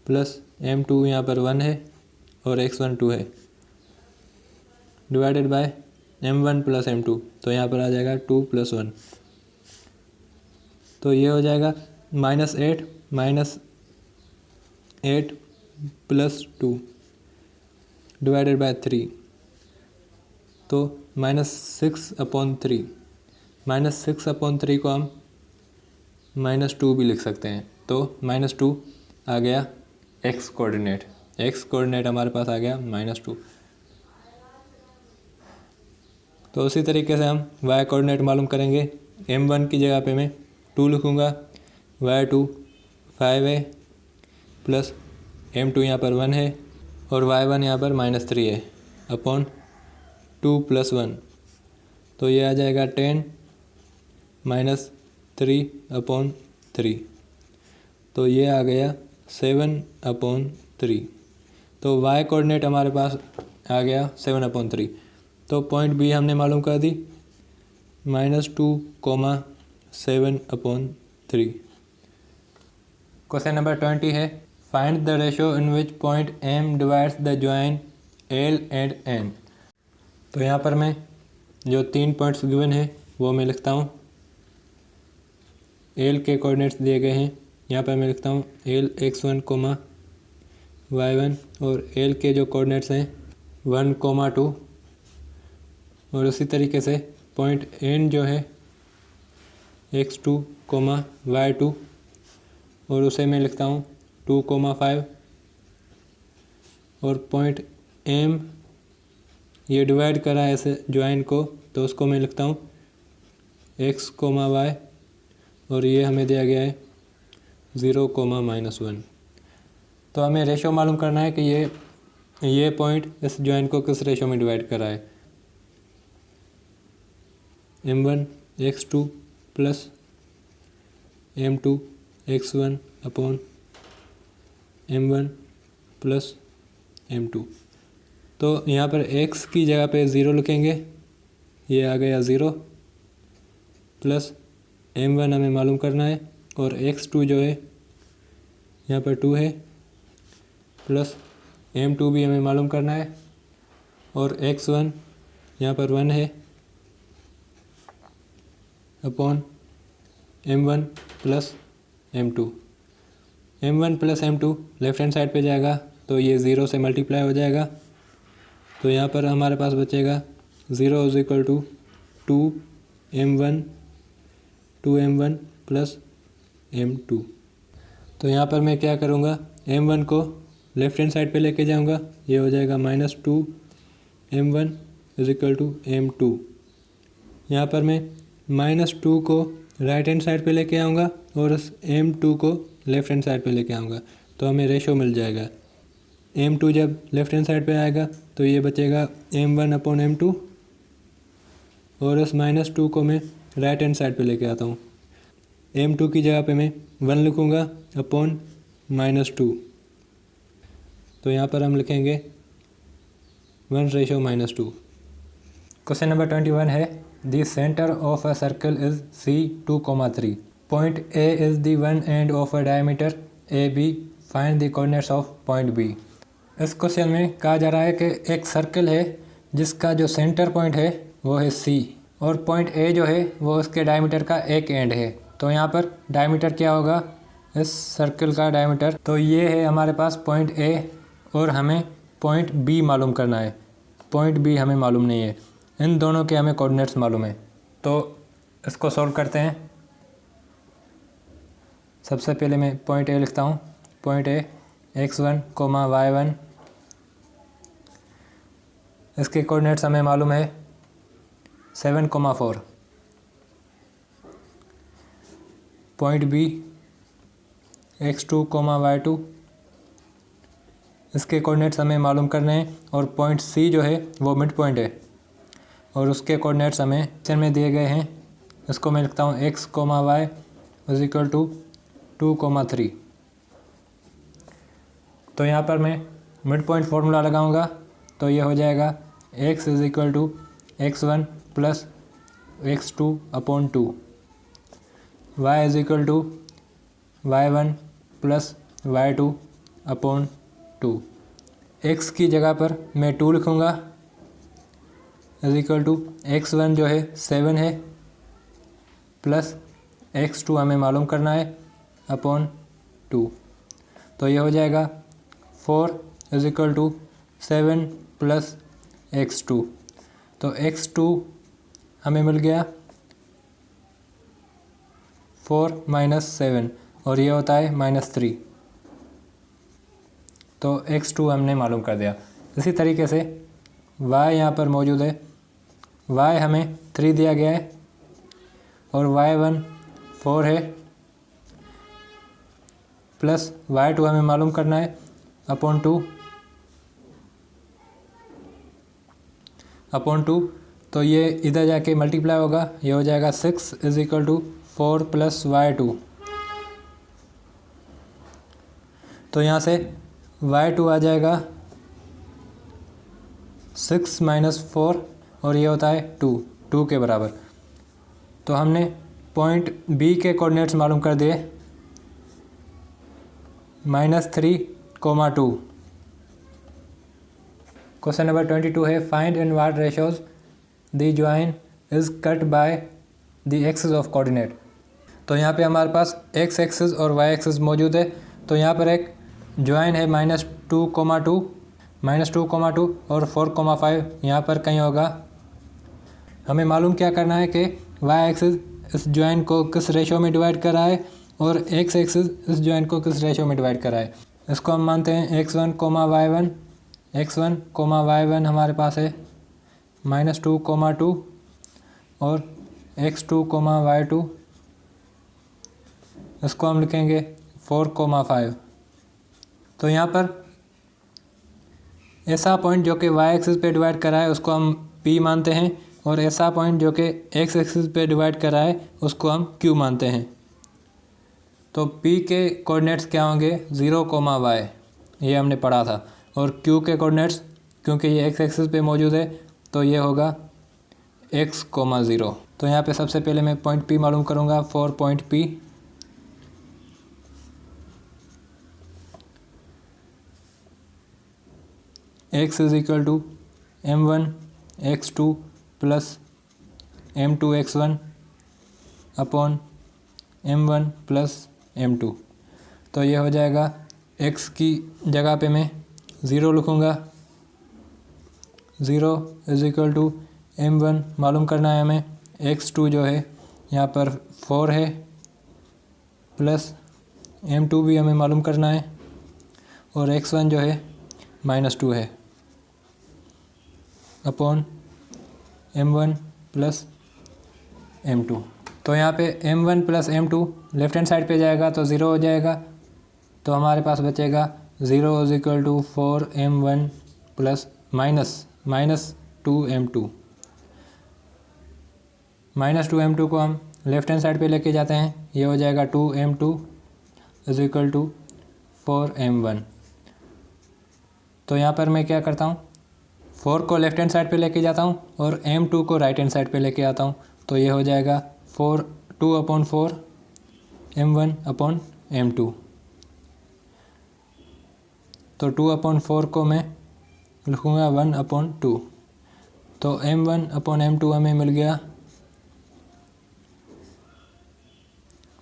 प्लस m2 यहाँ पर 1 है और x1 2 है, डिवाइडेड बाय m1 + m2, तो यहाँ पर आ जाएगा 2 + 1, तो ये हो जाएगा -8 -8 प्लस 2 डिवाइडेड बाय 3, तो -6/3। -6/3 को हम -2 भी लिख सकते हैं। तो -2 आ गया x कोऑर्डिनेट। x कोऑर्डिनेट हमारे पास आ गया -2। तो उसी तरीके से हम y कोऑर्डिनेट मालूम करेंगे। m1 की जगह पे मैं 2 लिखूँगा, y2 5 है, प्लस m2 यहाँ पर 1 है और y1 यहाँ पर -3 है, अपॉन 2 + 1, तो ये आ जाएगा 10 - 3/3, तो ये आ गया 7/3। तो y कोऑर्डिनेट हमारे पास आ गया 7/3। तो पॉइंट बी हमने मालूम कर दी, -2, 7/3। क्वेश्चन नंबर 20 है, find the ratio in which point m divides the join L and N। तो यहाँ पर मैं जो 3 पॉइंट्स गिवन है वो मैं लिखता हूँ। L के कोऑर्डिनेट्स दिए गए हैं, यहाँ पर मैं लिखता हूँ L x1, y1, और L के जो कोऑर्डिनेट्स हैं 1, 2, और उसी तरीके से पॉइंट N जो है x2, y2, और उसे मैं लिखता हूँ 2, 5, और पॉइंट M ये डिवाइड करा है ऐसे ज्वाइन को, तो उसको मैं लिखता हूँ x, y, और ये हमें दिया गया है 0, -1। तो हमें रेशो मालूम करना है कि ये पॉइंट इस ज्वाइन को किस रेशो में डिवाइड करा है। m1 x2 plus m2 x1 upon m1 plus m2। तो यहाँ पर x की जगह पे 0 लिखेंगे, ये आ गया 0, प्लस m1 हमें मालूम करना है, और x2 जो है यहाँ पर 2 है, प्लस m2 भी हमें मालूम करना है, और x1 यहाँ पर 1 है, upon m1 plus m2। m1 plus m2 left hand side पे जाएगा, तो ये 0 से मल्टीप्लाई हो जाएगा, तो यहाँ पर हमारे पास बचेगा 0 = 2m1 प्लस m2। तो यहाँ पर मैं क्या करूँगा, m1 को लेफ्ट हैंड साइड पे लेके जाऊँगा, ये हो जाएगा -2m1 = m2। यहाँ पर मैं -2 को राइट हैंड साइड पे लेके आऊँगा और इस m2 को लेफ़्ट हैंड साइड पे लेके आऊँगा, तो हमें रेशो मिल जाएगा। m2 जब लेफ़्ट हैंड साइड पे आएगा तो ये बचेगा m1/m2, और इस -2 को मैं राइट हैंड साइड पे लेके आता हूँ। m2 की जगह पे मैं 1 लिखूँगा अपॉन -2, तो यहाँ पर हम लिखेंगे 1:-2। क्वेश्चन नंबर 21 है, the centre of a circle is C 2, 3। Point A is the one end of a diameter AB। Find the coordinates of point B। इस क्वेश्चन में कहा जा रहा है कि एक सर्कल है जिसका जो सेंटर पॉइंट है वो है C, और पॉइंट A जो है वो उसके डायमीटर का एक एंड है। तो यहाँ पर डायमीटर क्या होगा इस सर्कल का डायमीटर, तो ये है हमारे पास पॉइंट A, और हमें पॉइंट B मालूम करना है। पॉइंट B हमें मालूम नहीं है, इन दोनों के हमें कोऑर्डिनेट्स मालूम है। तो इसको सॉल्व करते हैं। सबसे पहले मैं पॉइंट A लिखता हूँ। पॉइंट A x1, y1, इसके कोऑर्डिनेट्स हमें मालूम है 7, 4। पॉइंट B x2, y2, इसके कोऑर्डिनेट्स हमें मालूम करने हैं, और पॉइंट C जो है वो मिड पॉइंट है और उसके कोऑर्डिनेट्स हमें क्वेश्चन में दिए गए हैं। इसको मैं लिखता हूँ x, y = 2, 3। तो यहाँ पर मैं मिड पॉइंट फार्मूला लगाऊंगा, तो ये हो जाएगा x = x1 plus x2/2, y = y1 plus y2/2। x की जगह पर मैं 2 लिखूँगा, x1 जो है 7 है, प्लस x2 हमें मालूम करना है, /2। तो ये हो जाएगा 4 is equal to 7 plus x2। तो x2 हमें मिल गया 4 माइनस 7 और ये होता है -3। तो x2 हमने मालूम कर दिया। इसी तरीके से y यहाँ पर मौजूद है। y हमें 3 दिया गया है और y1 4 है, प्लस y2 हमें मालूम करना है अपॉन 2। तो ये इधर जाके मल्टीप्लाई होगा, ये हो जाएगा 6 is equal to 4 plus y2। तो यहाँ से y2 आ जाएगा 6 माइनस 4 और ये होता है 2 के बराबर। तो हमने पॉइंट बी के कोऑर्डिनेट्स मालूम कर दिए, -3, 2। क्वेश्चन नंबर 22 है, find in what ratios the join is cut by the axis of coordinate. तो यहाँ पे हमारे पास x एक्सिस और y एक्सिस मौजूद है। तो यहाँ पर एक जॉइन है -2, 2 और 4, 5 यहाँ पर कहीं होगा। हमें मालूम क्या करना है कि y एक्सिस इस जॉइन को किस रेशो में डिवाइड कर रहा है और x एक्सिस इस जॉइन को किस रेशो में डिवाइड कर रहा है। इसको हम मानते हैं x1, y1। x1, y1 हमारे पास है -2, 2 और x2, y2 इसको हम लिखेंगे 4, 5। तो यहाँ पर ऐसा पॉइंट जो कि y एक्सिस पे डिवाइड कर रहा है उसको हम P मानते हैं और ऐसा पॉइंट जो कि x एक्सिस पे डिवाइड कर रहा है उसको हम Q मानते हैं। तो P के कोऑर्डिनेट्स क्या होंगे 0, y, ये हमने पढ़ा था। और Q के कोऑर्डिनेट्स क्योंकि ये x एक्सिस पे मौजूद है तो ये होगा x, 0। तो यहाँ पे सबसे पहले मैं पॉइंट P मालूम करूँगा, 4 point P। x is equal to m1 x2 plus m2 x1 upon m1 plus m2। तो ये हो जाएगा, x की जगह पे मैं 0 लिखूँगा। 0 इज इक्वल टू m1 मालूम करना है हमें, x2 जो है यहाँ पर 4 है, प्लस m2 भी हमें मालूम करना है और x1 जो है -2 है अपॉन m1 प्लस m2। तो यहाँ पे m1 plus m2 left hand side पे जाएगा तो 0 हो जाएगा। तो हमारे पास बचेगा 0 is equal to 4m1 plus -2m2। -2m2 को हम लेफ्ट हैंड साइड पे लेके जाते हैं, ये हो जाएगा 2m2 is equal to 4m1। तो यहाँ पर मैं क्या करता हूँ, 4 को लेफ्ट हैंड साइड पे लेके जाता हूँ और m2 को राइट हैंड साइड पे लेके आता हूँ। तो ये हो जाएगा 2/4 m1 अपॉन m2। तो 2/4 को मैं लिखूँगा 1/2। तो m1 अपॉन m2 हमें मिल गया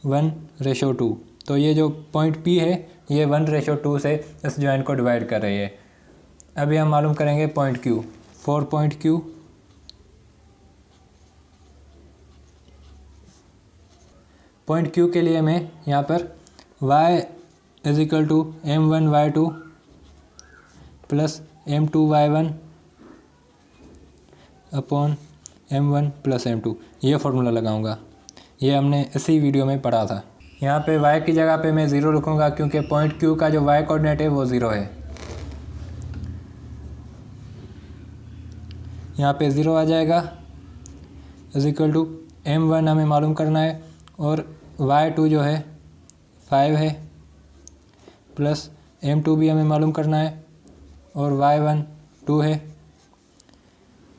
1:2। तो ये जो पॉइंट P है ये 1:2 से इस जॉइन को डिवाइड कर रही है। अभी हम मालूम करेंगे point Q, 4 point Q। Point Q के लिए मैं यहाँ पर y is equal to m1 y2 plus m2 y1 upon m1 plus m2 ये फार्मूला लगाऊंगा। ये हमने इसी वीडियो में पढ़ा था। यहाँ पे y की जगह पे मैं 0 लिखूँगा क्योंकि पॉइंट Q का जो y कोऑर्डिनेट है वो 0 है। यहाँ पे 0 आ जाएगा इज इक्वल टू m1 हमें मालूम करना है और y2 जो है 5 है, प्लस m2 भी हमें मालूम करना है और y1 2 है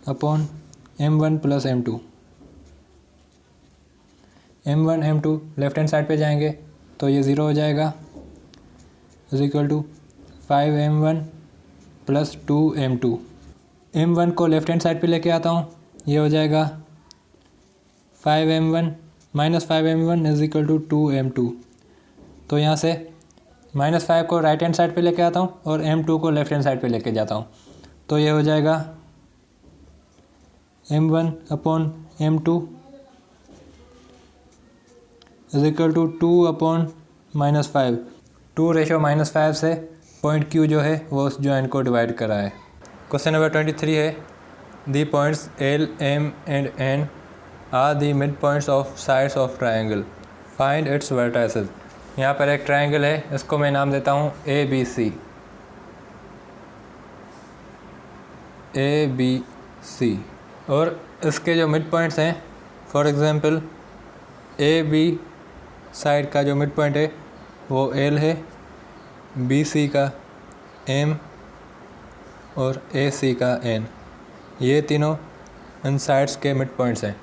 upon m1 plus m2। m1 m2 left hand side पे जाएंगे तो ये 0 हो जाएगा is equal to 5m1 plus 2m2। m1 को लेफ्ट हैंड साइड पे लेके आता हूँ, ये हो जाएगा 5m1 is equal to 2m2। तो यहाँ से -5 को राइट हैंड साइड पे लेके आता हूँ और m2 को लेफ्ट हैंड साइड पे लेके जाता हूँ, तो ये हो जाएगा m1/m2 इज इक्वल टू 2/-5। 2:-5 से पॉइंट Q जो है वो उस जॉइंट को डिवाइड कर रहा है। क्वेश्चन नंबर 23 है, the points L, M and N are the mid points of sides of triangle, find its vertices. यहाँ पर एक ट्राइंगल है, इसको मैं नाम देता हूँ ABC। और इसके जो मिड पॉइंट्स हैं, फॉर एग्ज़ाम्पल AB साइड का जो मिड पॉइंट है वो L है, BC का M और AC का N, ये तीनों इन साइड्स के मिड पॉइंट्स हैं।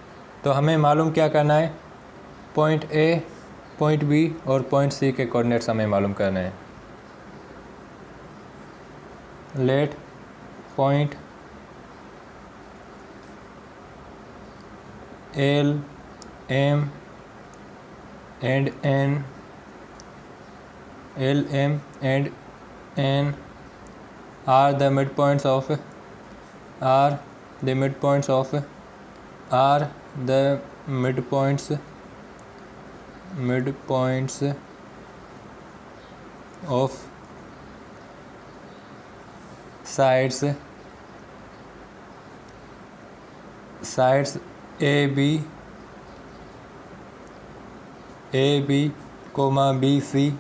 तो हमें मालूम क्या करना है, पॉइंट A, पॉइंट B और पॉइंट C के कोऑर्डिनेट्स हमें मालूम करने हैं। Let point L, M and N, L, M and N are the midpoints of sides AB, BC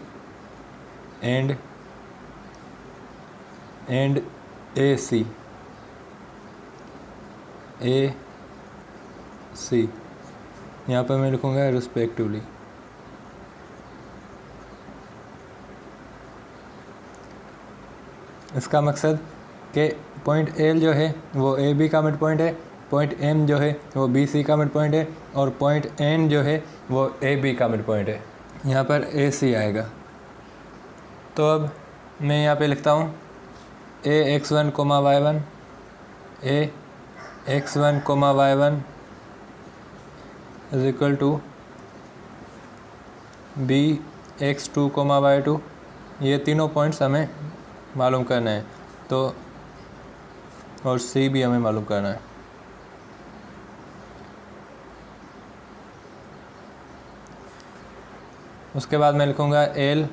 and AC। यहाँ पर मैं लिखूँगा रिस्पेक्टिवली। इसका मकसद कि पॉइंट L जो है वो AB का मिड पॉइंट है, पॉइंट M जो है वो BC का मिड पॉइंट है और पॉइंट N जो है वो AB का मिड पॉइंट है। यहाँ पर AC आएगा। तो अब मैं यहाँ पे लिखता हूँ AX1, Y1, AX1, Y1 is equal to BX2, Y2। ये तीनों पॉइंट्स हमें मालूम करना है, तो और C भी हमें मालूम करना है। उसके बाद मैं लिखूँगा L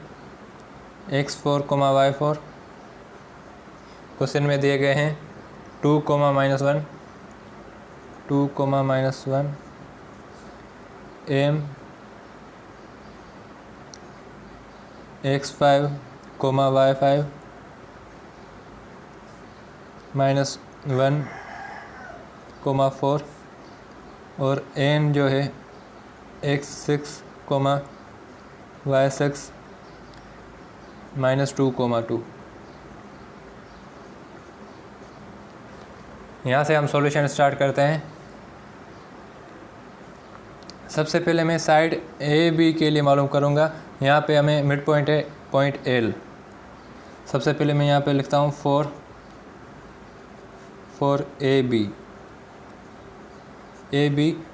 X4, Y4। क्वेश्चन में दिए गए हैं 2, -1, 2, -1 M X5, Y5 -1, 4 और N जो है X6, Y6 -2, 2। यहाँ से हम सॉल्यूशन स्टार्ट करते हैं। सबसे पहले मैं साइड AB के लिए मालूम करूँगा। यहाँ पे हमें मिड पॉइंट है पॉइंट L। सबसे पहले मैं यहाँ पे लिखता हूँ 4 AB।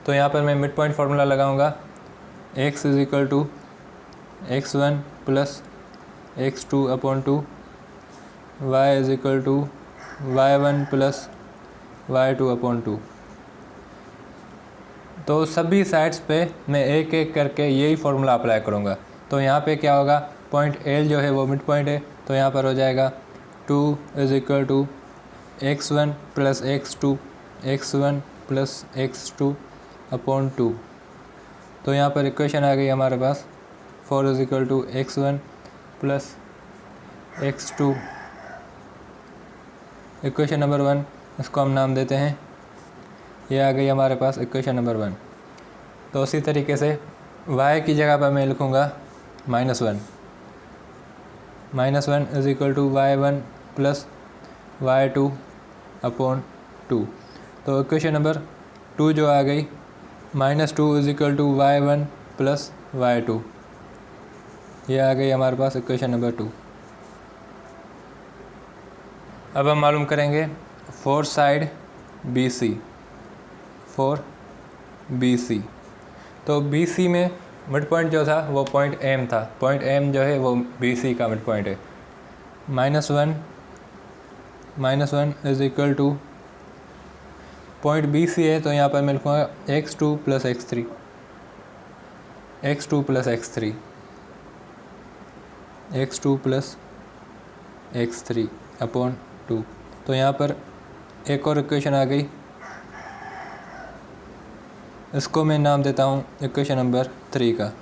तो यहाँ पर मैं मिड पॉइंट फार्मूला लगाऊंगा, x is equal to x1 plus x2/2, y is equal to y1 plus y2/2। तो सभी साइड्स पे मैं एक एक करके यही फार्मूला अप्लाई करूँगा। तो यहाँ पे क्या होगा, पॉइंट L जो है वो मिड पॉइंट है, तो यहाँ पर हो जाएगा 2 is equal to x1 plus x2, x1 plus x2/2। तो यहाँ पर इक्वेशन आ गई हमारे पास 4 is equal to x1 plus x2। Equation number 1 इसको हम नाम देते हैं, ये आ गई हमारे पास इक्वेशन नंबर 1। तो उसी तरीके से y की जगह पर मैं लिखूँगा -1 is equal to y1 plus y2/2। तो इक्वेशन नंबर 2 जो आ गई -2 is equal to y1 plus y2, ये आ गई हमारे पास इक्वेशन नंबर 2। अब हम मालूम करेंगे फोर साइड BC। तो BC में मिड पॉइंट जो था वो पॉइंट एम था, पॉइंट एम जो है वो बी सी का मिड पॉइंट है। -1 is equal to point B C है, तो यहाँ पर मैं लिखूँगा x2 + x3, x2 + x3, x2 + x3 upon 2। तो यहाँ पर एक और इक्वेशन आ गई, इसको मैं नाम देता हूँ इक्वेशन नंबर 3 का।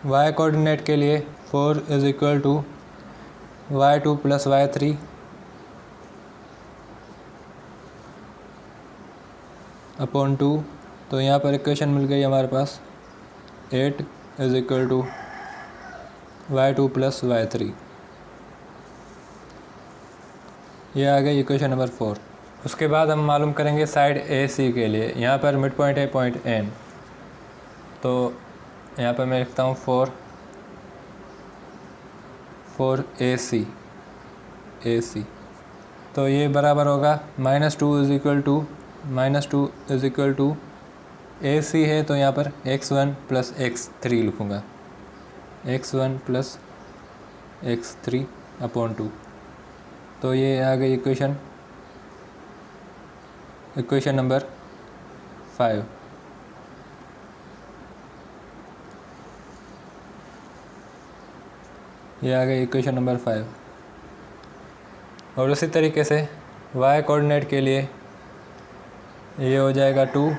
y कोऑर्डिनेट के लिए 4 is equal to y2 + y3 upon 2। तो यहाँ पर इक्वेशन मिल गई हमारे पास 8 is equal to y2 + y3। ये आ गई इक्वेशन नंबर 4। उसके बाद हम मालूम करेंगे साइड ए सी के लिए। यहाँ पर मिड पॉइंट है पॉइंट एन, तो यहाँ पर मैं लिखता हूँ 4 AC। तो ये बराबर होगा -2 इज इक्वल टू AC है, तो यहाँ पर x1 + x3 लिखूँगा, x1 + x3 अपॉन 2। तो ये आ गई इक्वेशन नंबर 5। ये आ गई इक्वेशन नंबर 5। और उसी तरीके से y कोऑर्डिनेट के लिए ये हो जाएगा 2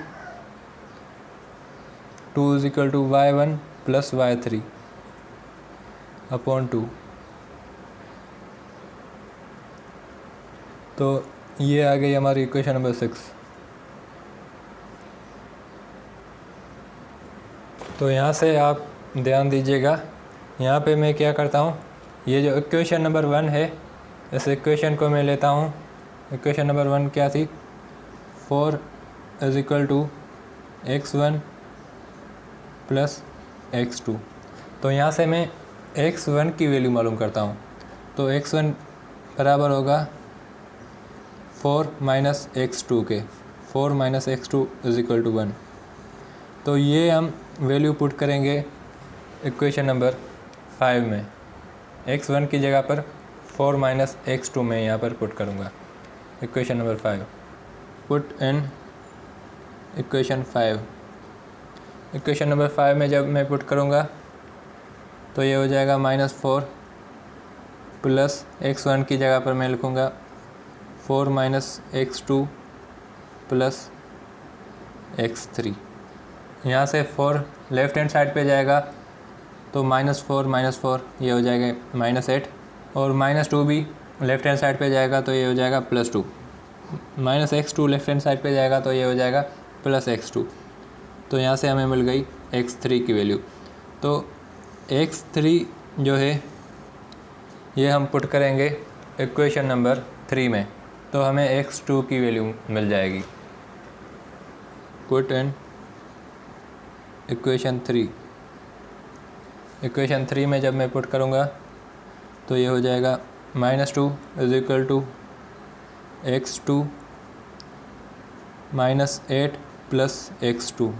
is equal to y1 + y3 upon 2। तो ये आ गई हमारी इक्वेशन नंबर 6। तो यहाँ से आप ध्यान दीजिएगा, यहाँ पे मैं क्या करता हूँ, ये जो इक्वेशन नंबर 1 है, इस इक्वेशन को मैं लेता हूँ। इक्वेशन नंबर 1 क्या थी? 4 is equal to x1 + x2। तो यहाँ से मैं x1 की वैल्यू मालूम करता हूँ। तो x1 बराबर होगा 4 - x2 के, 4 - x2 इज इक्वल टू 1। तो ये हम वैल्यू पुट करेंगे इक्वेशन नंबर 5 में। x1 की जगह पर 4 - x2 में यहाँ पर पुट करूँगा। Equation number 5 put in equation 5। Equation number 5 में जब मैं पुट करूँगा तो ये हो जाएगा -4 + x1 की जगह पर मैं लिखूँगा 4 - x2 + x3। यहाँ से 4 लेफ़्ट हैंड साइड पे जाएगा, तो -4 ये हो जाएगा -8, और -2 भी लेफ़्ट हैंड साइड पे जाएगा तो ये हो जाएगा +2। -x2 लेफ़्ट हैंड साइड पे जाएगा तो ये हो जाएगा +x2। तो यहाँ से हमें मिल गई x3 की वैल्यू। तो x3 जो है ये हम पुट करेंगे इक्वेशन नंबर 3 में, तो हमें x2 की वैल्यू मिल जाएगी। Put in equation 3। इक्वेशन 3 में जब मैं पुट करूँगा तो ये हो जाएगा -2 is equal to x2 - 8 + x2।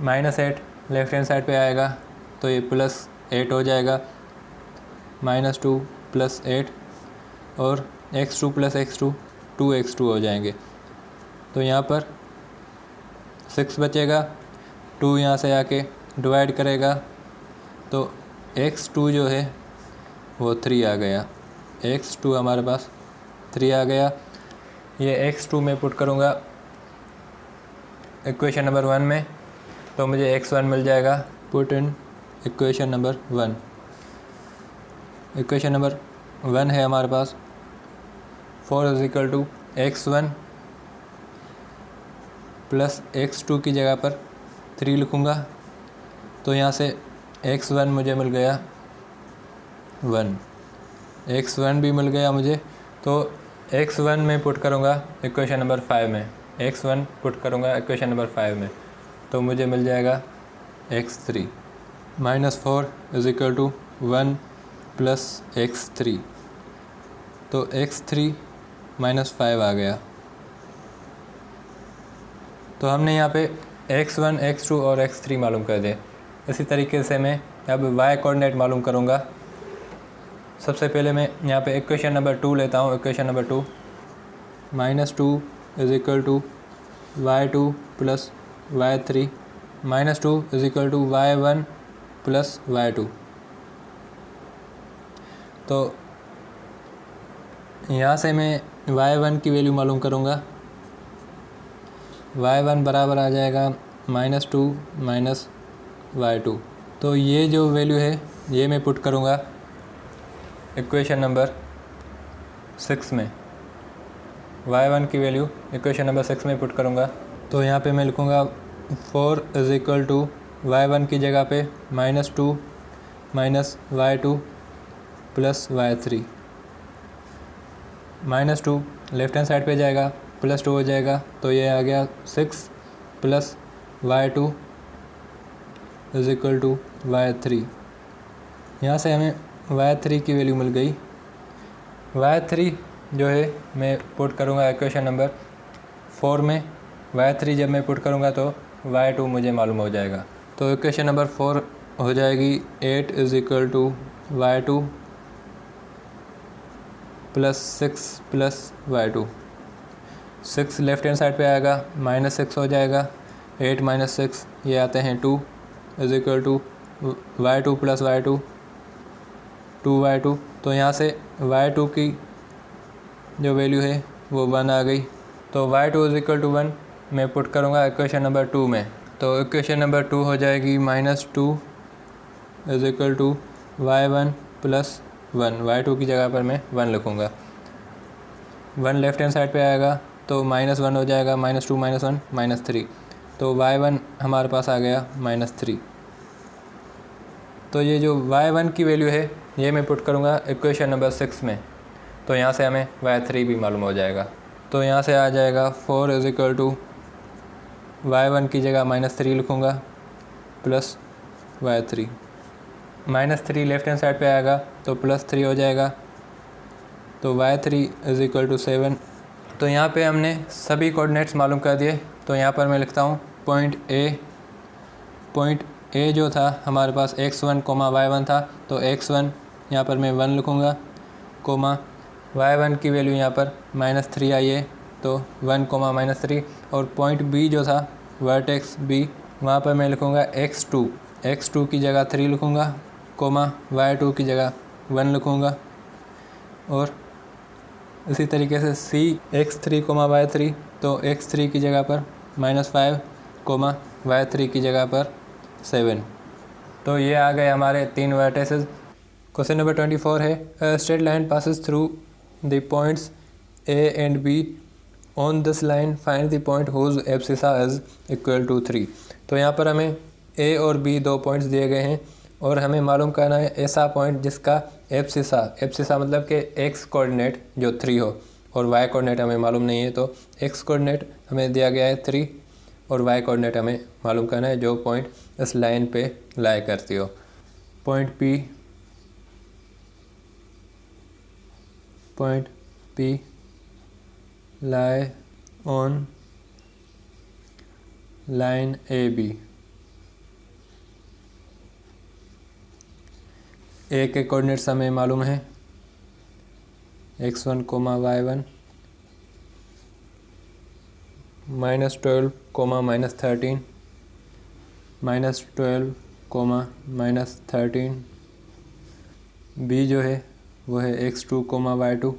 -8 left hand side पे आएगा तो ये +8 हो जाएगा, -2 + 8, और x2 + x2 2x2 हो जाएंगे। तो यहाँ पर 6 बचेगा, 2 यहाँ से आके डिवाइड करेगा तो x2 जो है वो 3 आ गया। x2 हमारे पास 3 आ गया। ये x2 में पुट करूँगा इक्वेशन नंबर 1 में, तो मुझे x1 मिल जाएगा। Put in equation number 1। Equation number 1 है हमारे पास 4 is equal to x1 + x2 की जगह पर 3 लिखूँगा, तो यहाँ से x1 मुझे मिल गया 1, x1 भी मिल गया मुझे। तो x1 में पुट करूँगा इक्वेशन नंबर 5 में, x1 पुट करूँगा इक्वेशन नंबर 5 में, तो मुझे मिल जाएगा x3। -4 is equal to 1 + x3, तो x3 - 5 आ गया। तो हमने यहाँ पे x1, x2 और x3 मालूम कर दिए। इसी तरीके से मैं अब y कोऑर्डिनेट मालूम करूँगा। सबसे पहले मैं यहाँ पे इक्वेशन नंबर 2 लेता हूँ। Equation number 2 -2 is equal to y2 plus y3 -2 is equal to y1 plus y2। तो यहाँ से मैं y1 की वैल्यू मालूम करूँगा। y1 बराबर आ जाएगा -2 माइनस y2। तो ये जो वैल्यू है ये मैं पुट करूँगा इक्वेशन नंबर 6 में। y1 की वैल्यू इक्वेशन नंबर 6 में पुट करूँगा। तो यहाँ पे मैं लिखूँगा 4 इज इक्वल टू y1 की जगह पे -2 minus y2 plus y3। -2 left hand side पे जाएगा, +2 हो जाएगा। तो ये आ गया 6 plus y2 is equal to y3। यहाँ से हमें y3 की वैल्यू मिल गई। y3 जो है मैं पुट करूँगा इक्वेशन नंबर 4 में। y3 जब मैं पुट करूँगा तो y2 मुझे मालूम हो जाएगा। तो इक्वेशन नंबर 4 हो जाएगी 8 is equal to y2 plus 6 plus y2। 6 left hand side पे आएगा, -6 हो जाएगा। 8 माइनस 6 ये आते हैं 2 is equal to y2 plus y2 2y2। तो यहाँ से y2 की जो वैल्यू है वो 1 आ गई। तो y2 इज इक्वल टू 1 मैं पुट करूँगा इक्वेशन नंबर 2 में। तो इक्वेशन नंबर 2 हो जाएगी -2 is equal to y1 plus 1। y2 की जगह पर मैं 1 लिखूँगा। 1 लेफ्ट हैंड साइड पे आएगा तो -1 हो जाएगा। -2 माइनस 1 -3। तो y1 हमारे पास आ गया -3। तो ये जो y1 की वैल्यू है ये मैं पुट करूँगा इक्वेशन नंबर 6 में। तो यहाँ से हमें y3 भी मालूम हो जाएगा। तो यहाँ से आ जाएगा 4 इज इक्वल टू y1 की जगह -3 लिखूँगा plus y3। -3 left hand side पे आएगा तो +3 हो जाएगा। तो y3 इज इक्वल टू 7। तो यहाँ पे हमने सभी कोऑर्डिनेट्स मालूम कर दिए। तो यहाँ पर मैं लिखता हूँ पॉइंट ए जो था हमारे पास x1, y1 था। तो x1 यहाँ पर मैं 1 लिखूँगा, कोमा y1 की वैल्यू यहाँ पर -3 आई है तो 1, -3। और पॉइंट बी जो था वर्टेक्स बी, वहाँ पर मैं लिखूँगा x2 की जगह 3 लिखूँगा, कोमा y2 की जगह 1 लिखूँगा। और इसी तरीके से सी x3, y3, तो x3 की जगह पर -5, y3 की जगह पर 7। तो ये आ गए हमारे 3 वर्टिसेस। क्वेश्चन नंबर 24 है a straight line passes through the points A and B on this line find the point whose abscissa is equal to 3। तो यहाँ पर हमें A और B 2 पॉइंट्स दिए गए हैं और हमें मालूम करना है ऐसा पॉइंट जिसका एब्सिसा मतलब कि x कोऑर्डिनेट जो 3 हो और y कोऑर्डिनेट हमें मालूम नहीं है। तो x कोऑर्डिनेट हमें दिया गया है 3 और y कोऑर्डिनेट हमें मालूम करना है जो पॉइंट इस लाइन पे लाई करती हो। Point P lie on line AB। A के कोऑर्डिनेट्स हमें मालूम है x1, y1 -12, -13 -12, -13। B जो है वो है x2, y2।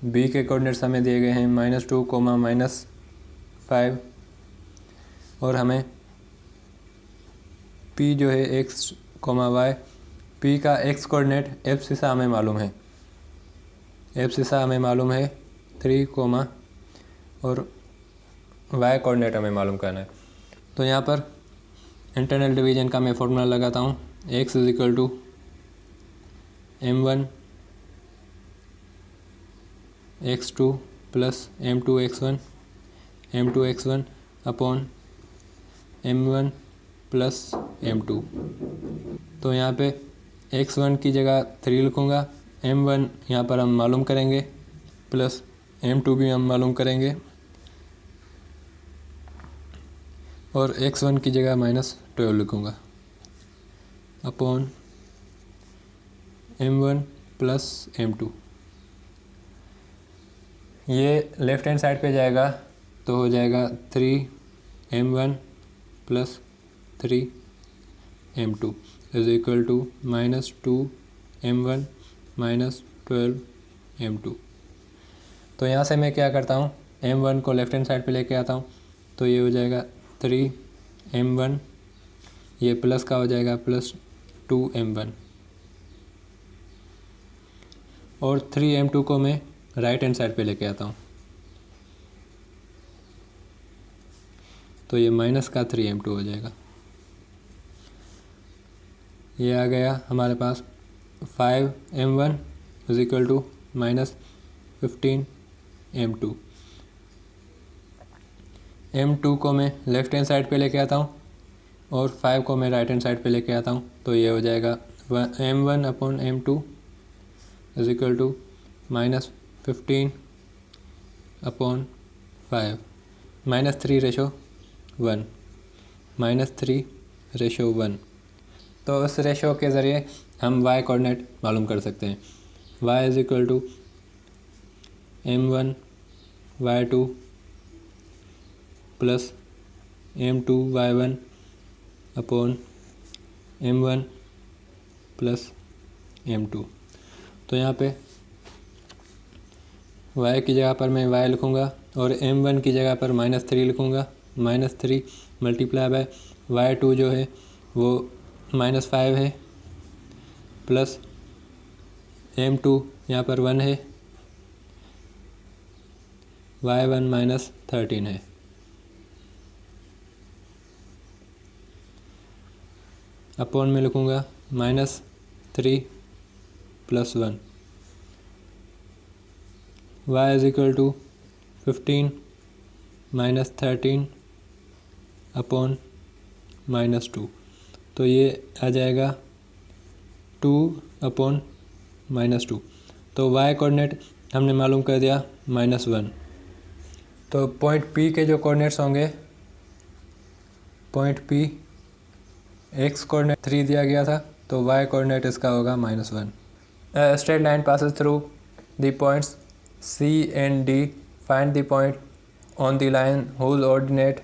B के कोऑर्डिनेट्स हमें दिए गए हैं -2, -5। और हमें P जो है x, y, P का x कोऑर्डिनेट एब्सिसा हमें मालूम है। एब्सिसा हमें मालूम है 3, और y कोऑर्डिनेट हमें मालूम करना है। तो यहाँ पर इंटरनल डिवीजन का मैं फॉर्मूला लगाता हूँ। x is equal to m1 x2 plus m2 x1 upon m1 plus m2। तो यहाँ पे x1 की जगह 3 लिखूँगा, m1 यहाँ पर हम मालूम करेंगे प्लस m2 भी हम मालूम करेंगे। और x1 की जगह -12 लिखूँगा अपॉन m1 प्लस m2। ये लेफ़्ट हैंड साइड पे जाएगा तो हो जाएगा 3m1 plus 3m2 is equal to -2m1 minus 12m2। तो यहाँ से मैं क्या करता हूँ, m1 को लेफ़्ट हैंड साइड पे लेके आता हूँ तो ये हो जाएगा 3m1, ये प्लस का हो जाएगा प्लस 2m1 और 3m2 को मैं राइट हैंड साइड पे लेके आता हूँ तो ये माइनस का 3m2 हो जाएगा। ये आ गया हमारे पास 5m1 is equal to -15m2। m2 को मैं लेफ़्ट हैंड साइड पे लेके आता हूँ और 5 को मैं राइट हैंड साइड पे लेके आता हूँ तो ये हो जाएगा m1 upon m2 is equal to -15 upon 5 -3/1 -3/1। तो इस रेशो के ज़रिए हम y कोऑर्डिनेट मालूम कर सकते हैं। y is equal to m1 y2 plus m2 y1 upon m1 plus m2। तो यहाँ पे y की जगह पर मैं y लिखूँगा और m1 की जगह पर -3 लिखूँगा। -3 मल्टीप्लाई बाय y2 जो है वो -5 है प्लस m2 यहाँ पर 1 है, y1 -13 है। अपॉन में लिखूँगा -3 plus 1 y is equal to 15 -13 upon -2। तो ये आ जाएगा 2 अपॉन -2। तो y कोऑर्डिनेट हमने मालूम कर दिया -1। तो पॉइंट P के जो कोऑर्डिनेट्स होंगे, पॉइंट P x कोऑर्डिनेट 3 दिया गया था तो y कोऑर्डिनेट इसका होगा -1। Straight line passes through the points C and D. Find the point on the line whose ordinate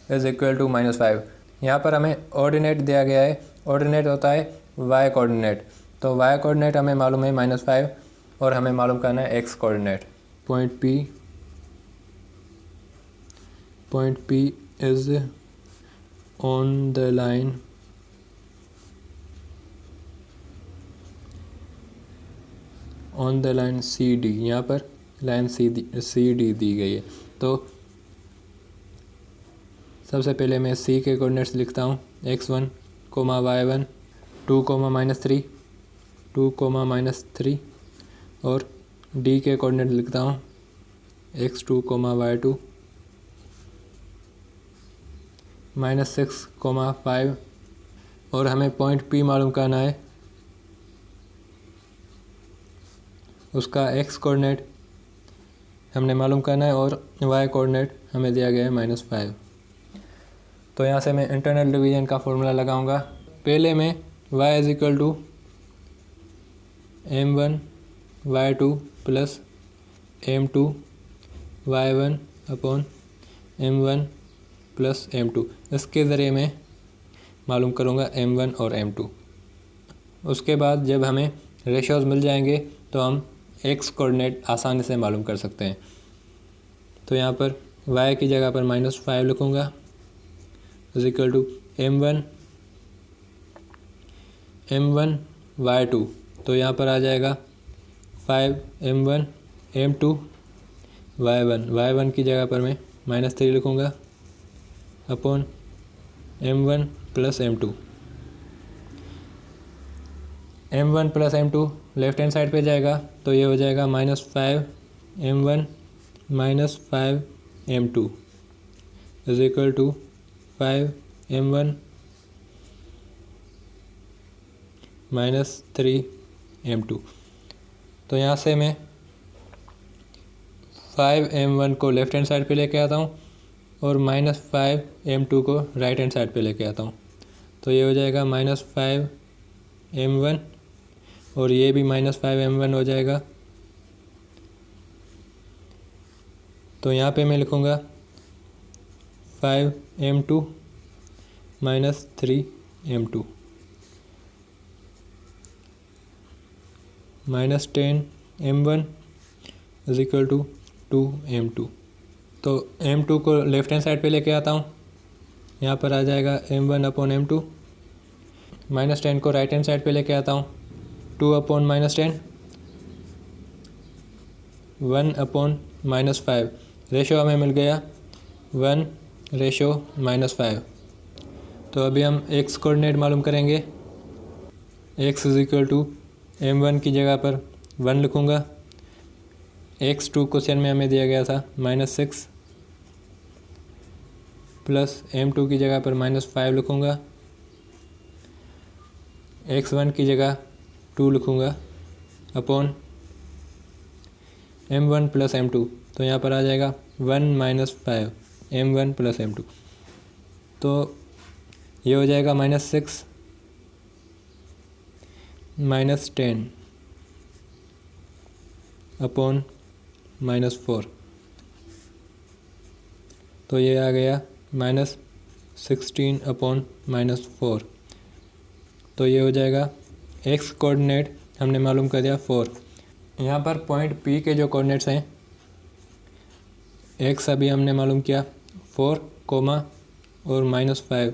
is equal to -5। यहाँ पर हमें ऑर्डिनेट दिया गया है, ऑर्डिनेट होता है y कोऑर्डिनेट। तो y कोऑर्डिनेट हमें मालूम है -5 और हमें मालूम करना है x coordinate. Point P is on the line CD। यहाँ पर लाइन CD दी गई है। तो सबसे पहले मैं C के कोऑर्डिनेट्स लिखता हूँ x1, y1, 2, -3, 2, -3 और D के कोऑर्डिनेट लिखता हूँ x2, y2, -6, 5 और हमें पॉइंट P मालूम करना है, उसका x कोऑर्डिनेट हमने मालूम करना है और y कोऑर्डिनेट हमें दिया गया है -5। तो यहाँ से मैं इंटरनल डिवीजन का फॉर्मूला लगाऊंगा। पहले मैं y is equal to m1 y2 plus m2 y1 upon m1 plus m2, इसके ज़रिए मैं मालूम करूँगा m1 और m2। उसके बाद जब हमें रेशियोज़ मिल जाएंगे तो हम x कोऑर्डिनेट आसानी से मालूम कर सकते हैं। तो यहाँ पर y की जगह पर -5 लिखूँगा is equal to m1 y2। तो यहाँ पर आ जाएगा 5m1 m2 y1 की जगह पर मैं -3 लिखूँगा upon m1 plus m2। m1 plus m2 left hand side पे जाएगा तो ये हो जाएगा -5m1 -5m2 is equal to 5m1 -3m2। तो यहाँ से मैं 5m1 को लेफ्ट हैंड साइड पे लेके आता हूँ और -5m2 को राइट हैंड साइड पे लेके आता हूँ, तो ये हो जाएगा -5m1 और ये भी -5m1 हो जाएगा। तो यहाँ पे मैं लिखूँगा 5m2 -3m2 -10m1 = 2m2। तो m2 को लेफ्ट हैंड साइड पे लेके आता हूँ, यहाँ पर आ जाएगा m1/m2। -10 को राइट हैंड साइड पे लेके आता हूँ, 2/-10 1/-5। रेशो हमें मिल गया 1:-5। तो अभी हम x कोऑर्डिनेट मालूम करेंगे। x = m1 की जगह पर 1 लिखूँगा। x2 क्वेश्चन में हमें दिया गया था -6 प्लस m2 की जगह पर -5 लिखूँगा। x1 की जगह 2 लिखूँगा अपॉन m1 + m2। तो यहाँ पर आ जाएगा 1 - 5 m1 + m2। तो ये हो जाएगा -6 -10 अपॉन -4। तो ये आ गया -16/-4। तो ये हो जाएगा x कोऑर्डिनेट हमने मालूम कर दिया 4। यहाँ पर पॉइंट P के जो कोऑर्डिनेट्स हैं, x अभी हमने मालूम किया 4, और -5,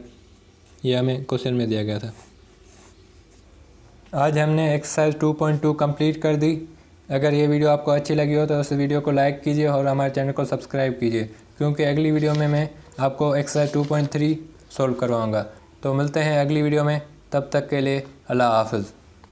ये हमें क्वेश्चन में दिया गया था। आज हमने एक्सरसाइज 2.2 कंप्लीट कर दी। अगर ये वीडियो आपको अच्छी लगी हो तो उस वीडियो को लाइक कीजिए और हमारे चैनल को सब्सक्राइब कीजिए, क्योंकि अगली वीडियो में मैं आपको एक्सरसाइज 2.3 सॉल्व करवाऊँगा। तो मिलते हैं अगली वीडियो में, तब तक के लिए अल्लाह हाफ़िज़।